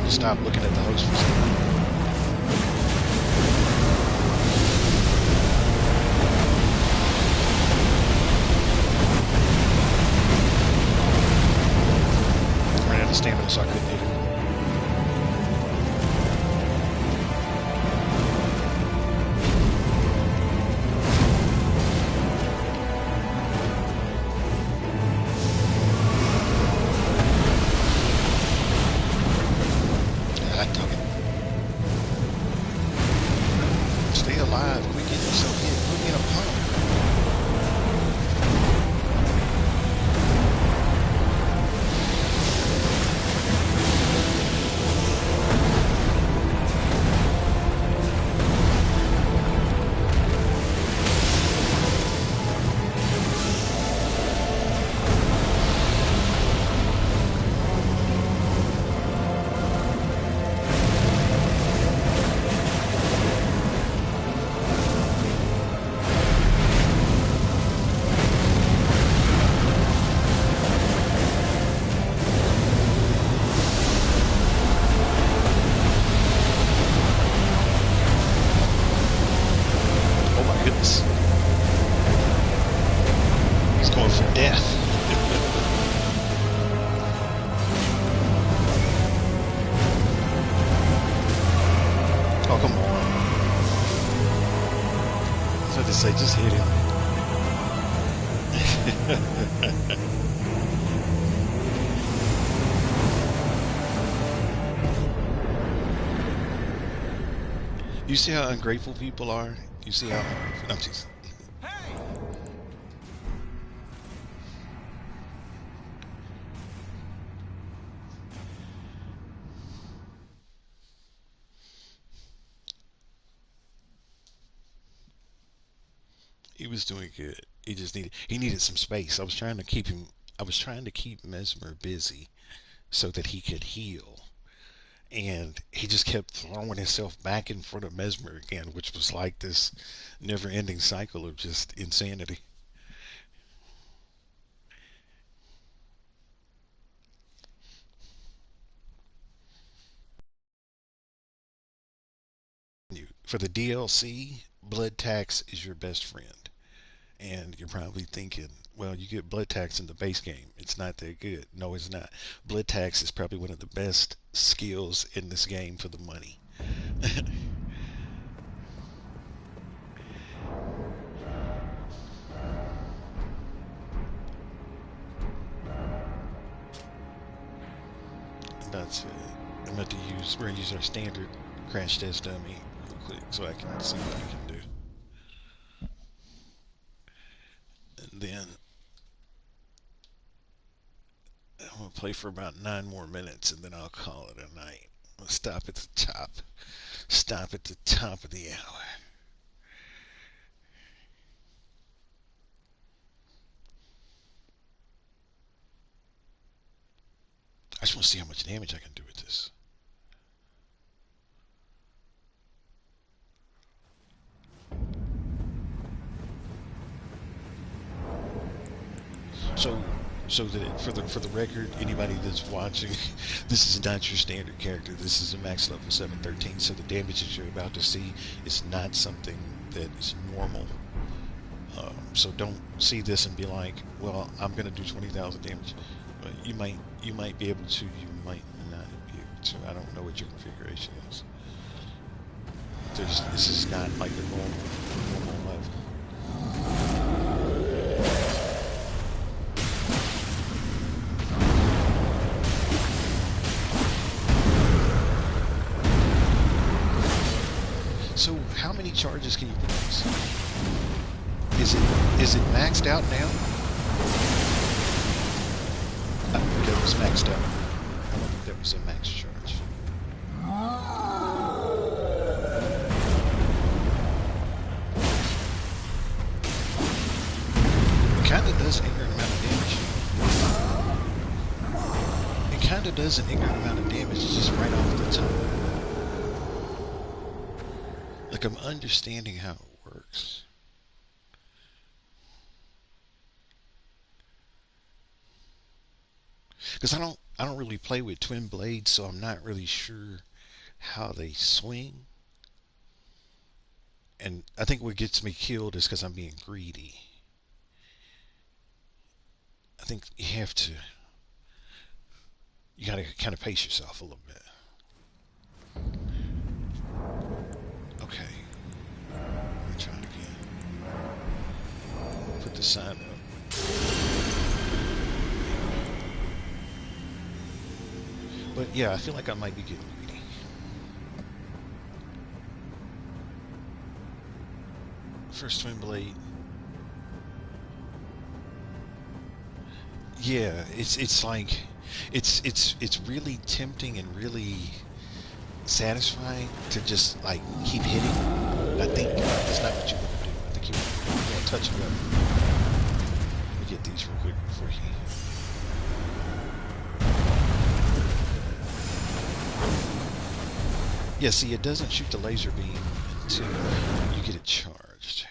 Stop looking at the host for a second. I ran out of stamina, so I couldn't do it. say just hit him. You see how ungrateful people are? You see how I'm just Hey! he was doing good. He needed some space. I was trying to keep Mesmer busy so that he could heal. And he just kept throwing himself back in front of Mesmer again, which was like this never ending cycle of just insanity. For the DLC, blood tax is your best friend. And you're probably thinking, well, you get blood tax in the base game. It's not that good. No, it's not. Blood tax is probably one of the best skills in this game for the money. That's it. We're gonna use our standard crash test dummy real quick so I can see what I can do. And then I'm gonna play for about 9 more minutes and then I'll call it a night. I'll stop at the top. Stop at the top of the hour. I just want to see how much damage I can do with this. So, for the record, anybody that's watching, this is not your standard character. This is a max level 713. So the damage that you're about to see is not something that is normal. So don't see this and be like, well, I'm gonna do 20,000 damage. You might be able to. You might not be able to. I don't know what your configuration is. This is not like a normal level. So how many charges can you put on this? Is it maxed out now? I think that was maxed out. I don't think that was a max charge. It kind of does an ignorant amount of damage. It kind of does an ignorant amount of damage just right off the top. Like I'm understanding how it works. Because I don't really play with twin blades, so I'm not really sure how they swing. And I think what gets me killed is because I'm being greedy. I think you gotta kind of pace yourself a little bit. Okay, let me try it again. Put the sign up. But yeah, I feel like I might be getting greedy. First twin blade. Yeah, it's like it's really tempting and really satisfying to just like keep hitting. But I think that's not what you want to do. I think you want to touch it up. Let me get these real quick before he. Yeah, see, it doesn't shoot the laser beam until you get it charged.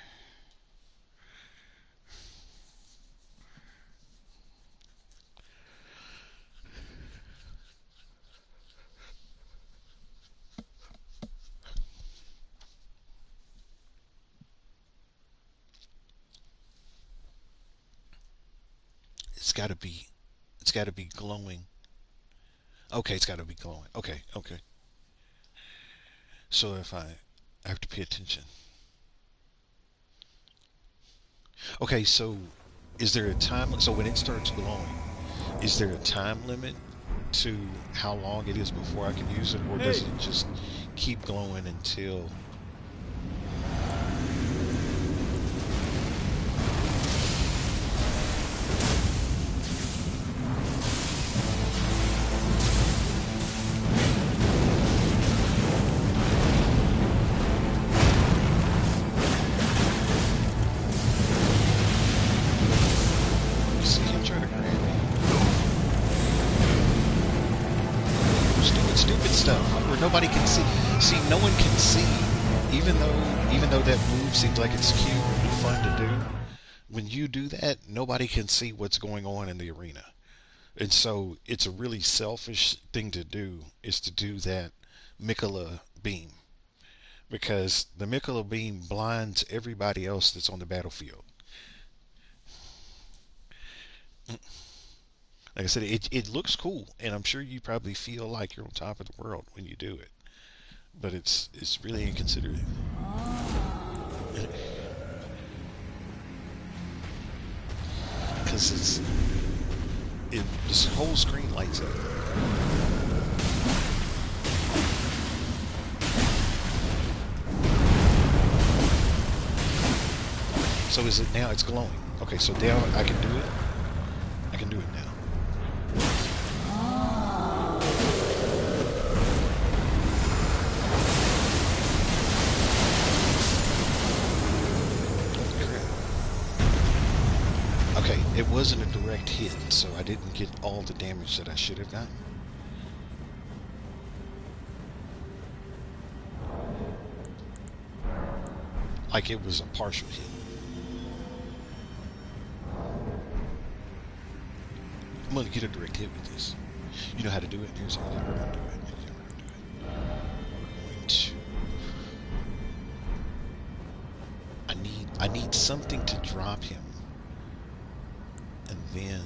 It's got to be, it's got to be glowing. Okay, it's got to be glowing. Okay, okay. So if I have to pay attention. Okay, so is there a time? So when it starts glowing, is there a time limit to how long it is before I can use it, or does Hey! it just keep glowing until? You see him trying to grab me? Stupid stuff where nobody can see. See, no one can see. Even though that move seems like it's cute and fun to do, when you do that, nobody can see what's going on in the arena. And so it's a really selfish thing to do, is to do that Mikola beam, because the Mikola beam blinds everybody else that's on the battlefield. Like I said, it looks cool, and I'm sure you probably feel like you're on top of the world when you do it, but it's really inconsiderate. Because this whole screen lights up. So is it now? It's glowing. Okay, so now I can do it. I can do it now. Okay, it wasn't a direct hit, so I didn't get all the damage that I should have gotten. Like it was a partial hit. I'm gonna get a direct hit with this. You know how to do it? Here's how we're gonna do it. Here's how we're gonna do it. We're going to. I need something to drop him, and then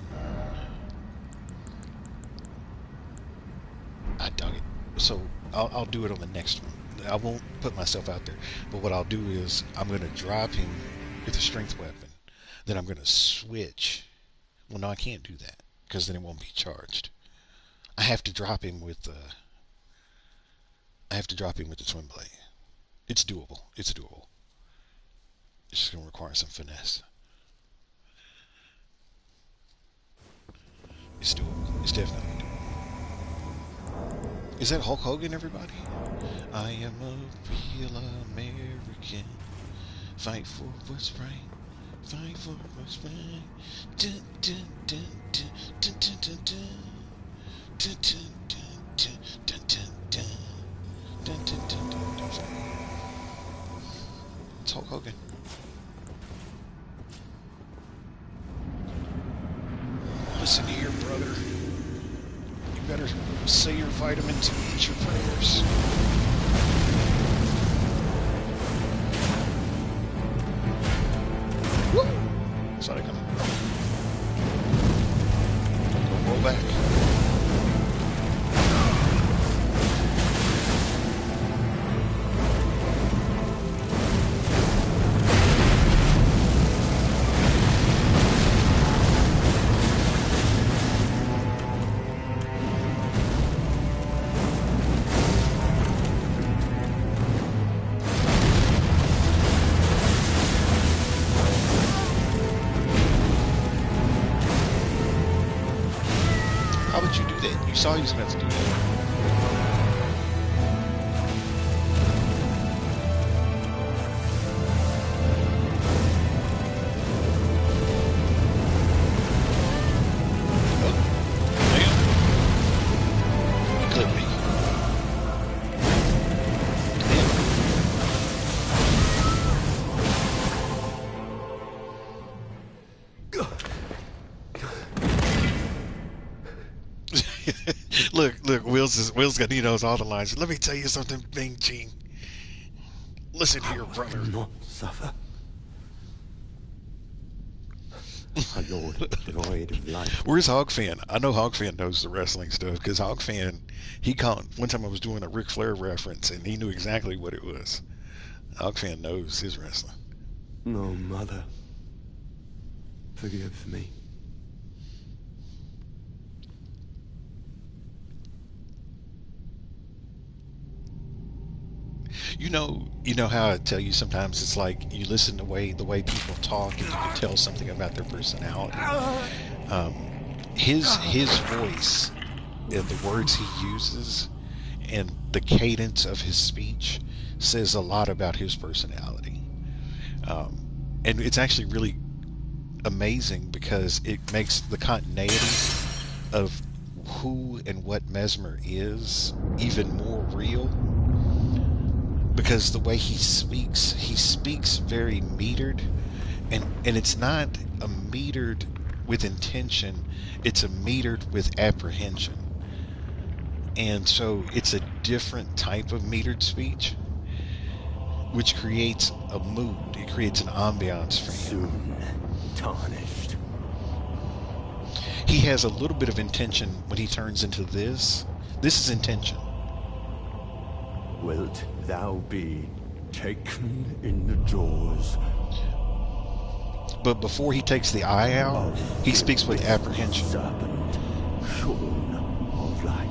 I dug it. So I'll do it on the next one. I won't put myself out there, but what I'll do is I'm gonna drop him with a strength weapon. Then I'm gonna switch. Well, no, I can't do that because then it won't be charged. I have to drop him with the. I have to drop him with the twin blade. It's doable. It's doable. It's just gonna require some finesse. It's doable. It's definitely doable. Is that Hulk Hogan, everybody? I am a real American. Fight for what's right. Fight for what's right. Dun, dun, dun, dun, dun, dun, dun, dun. Dun, dun, dun, dun, dun, dun, dun. Dun, dun, dun, dun, dun. It's Hulk Hogan. Listen here, brother. You better say your vitamins and eat your prayers. Woo! Saw that coming. Don't roll back. How would you do that? You saw he was about to do that. Oh, damn. He clipped me. Look, Will's got, he knows all the lines. Let me tell you something, Bing Ching. Listen here, brother. Not suffer. A lord devoid of life. Where's Hogfan? I know Hogfan knows the wrestling stuff because Hogfan, he caught one time I was doing a Ric Flair reference and he knew exactly what it was. Hogfan knows his wrestling. No, mother. Forgive me. You know how I tell you sometimes it's like you listen to the way people talk and you can tell something about their personality. Um, his voice and the words he uses and the cadence of his speech says a lot about his personality. Um, and it's actually really amazing because it makes the continuity of who and what Mesmer is even more real, because the way he speaks very metered, and it's not a metered with intention, it's a metered with apprehension. And so it's a different type of metered speech, which creates a mood. It creates an ambiance for him. Soon tarnished. He has a little bit of intention when he turns into this. This is intention. Wilt thou be taken in the jaws? But before he takes the eye out, he speaks with apprehension. Serpent, shorn of light.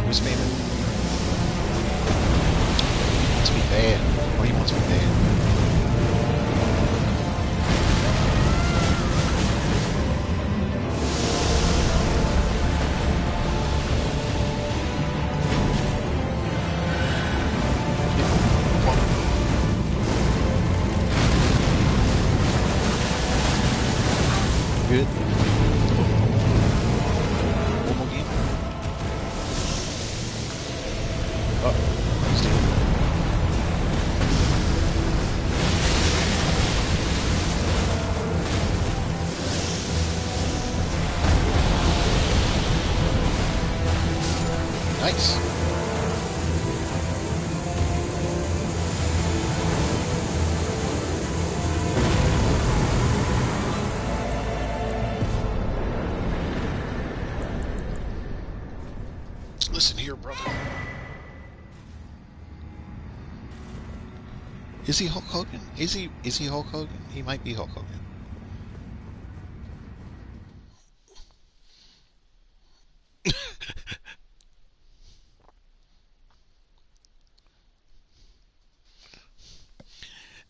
Who's man? He wants me bad. Oh, he wants me bad. Good. One more game. Oh, he's dead. Nice. Listen here, brother. Is he Hulk Hogan? Is he Hulk Hogan? He might be Hulk Hogan.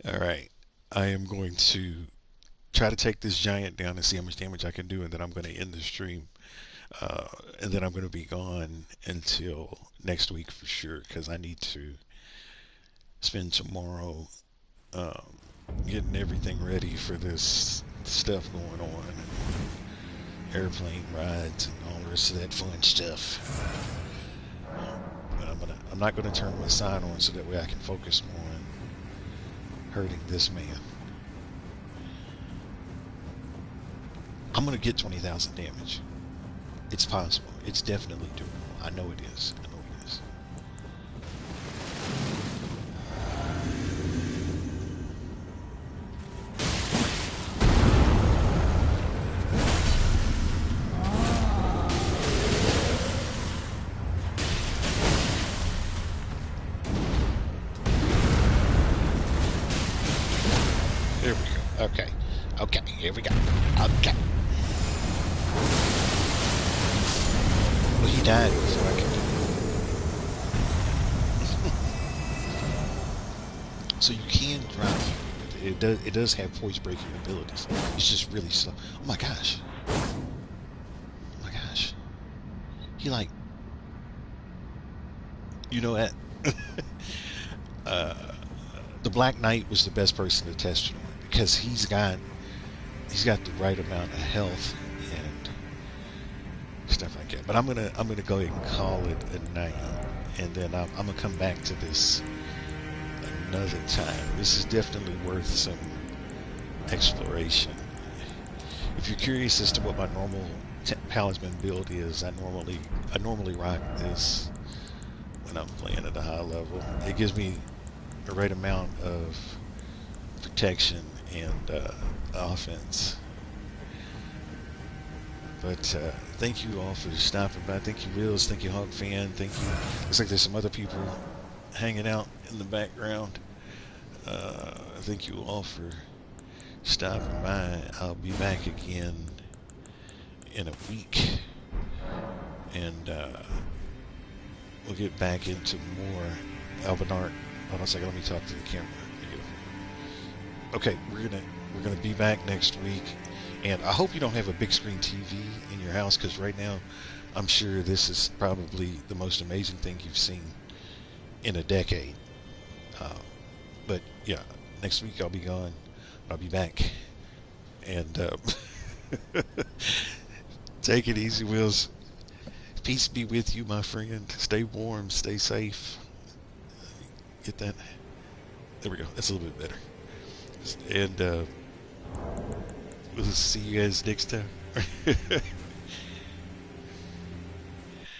All right. I am going to try to take this giant down and see how much damage I can do, and then I'm going to end the stream. And then I'm going to be gone until next week for sure, because I need to spend tomorrow getting everything ready for this stuff going on, and airplane rides and all the rest of that fun stuff. But I'm not gonna turn my sign on so that way I can focus more on hurting this man. I'm gonna get 20,000 damage. It's possible. It's definitely doable. I know it is. I know it is. There we go. Okay. Okay. Here we go. Okay. Well, he died before I could do it. So you can drive. It does have voice breaking abilities. It's just really slow. Oh my gosh. Oh my gosh. He like, you know what? The Black Knight was the best person to test it on because he's got the right amount of health and stuff like that. But I'm gonna go ahead and call it a night, and then I'm gonna come back to this another time. This is definitely worth some exploration. If you're curious as to what my normal talisman build is, I normally rock this when I'm playing at a high level. It gives me the right amount of protection and offense. But thank you all for stopping by. Thank you, Wills. Thank you, Hawk Fan. Thank you. Looks like there's some other people hanging out in the background. Thank you all for stopping by. I'll be back again in a week, and we'll get back into more Albinauric. Hold on a second. Let me talk to the camera. Okay, we're gonna be back next week, and I hope you don't have a big screen TV in your house, because right now, I'm sure this is probably the most amazing thing you've seen in a decade. But yeah, next week I'll be gone. I'll be back, and take it easy, Wills. Peace be with you, my friend. Stay warm, stay safe. Get that? There we go. That's a little bit better. And we'll see you guys next time.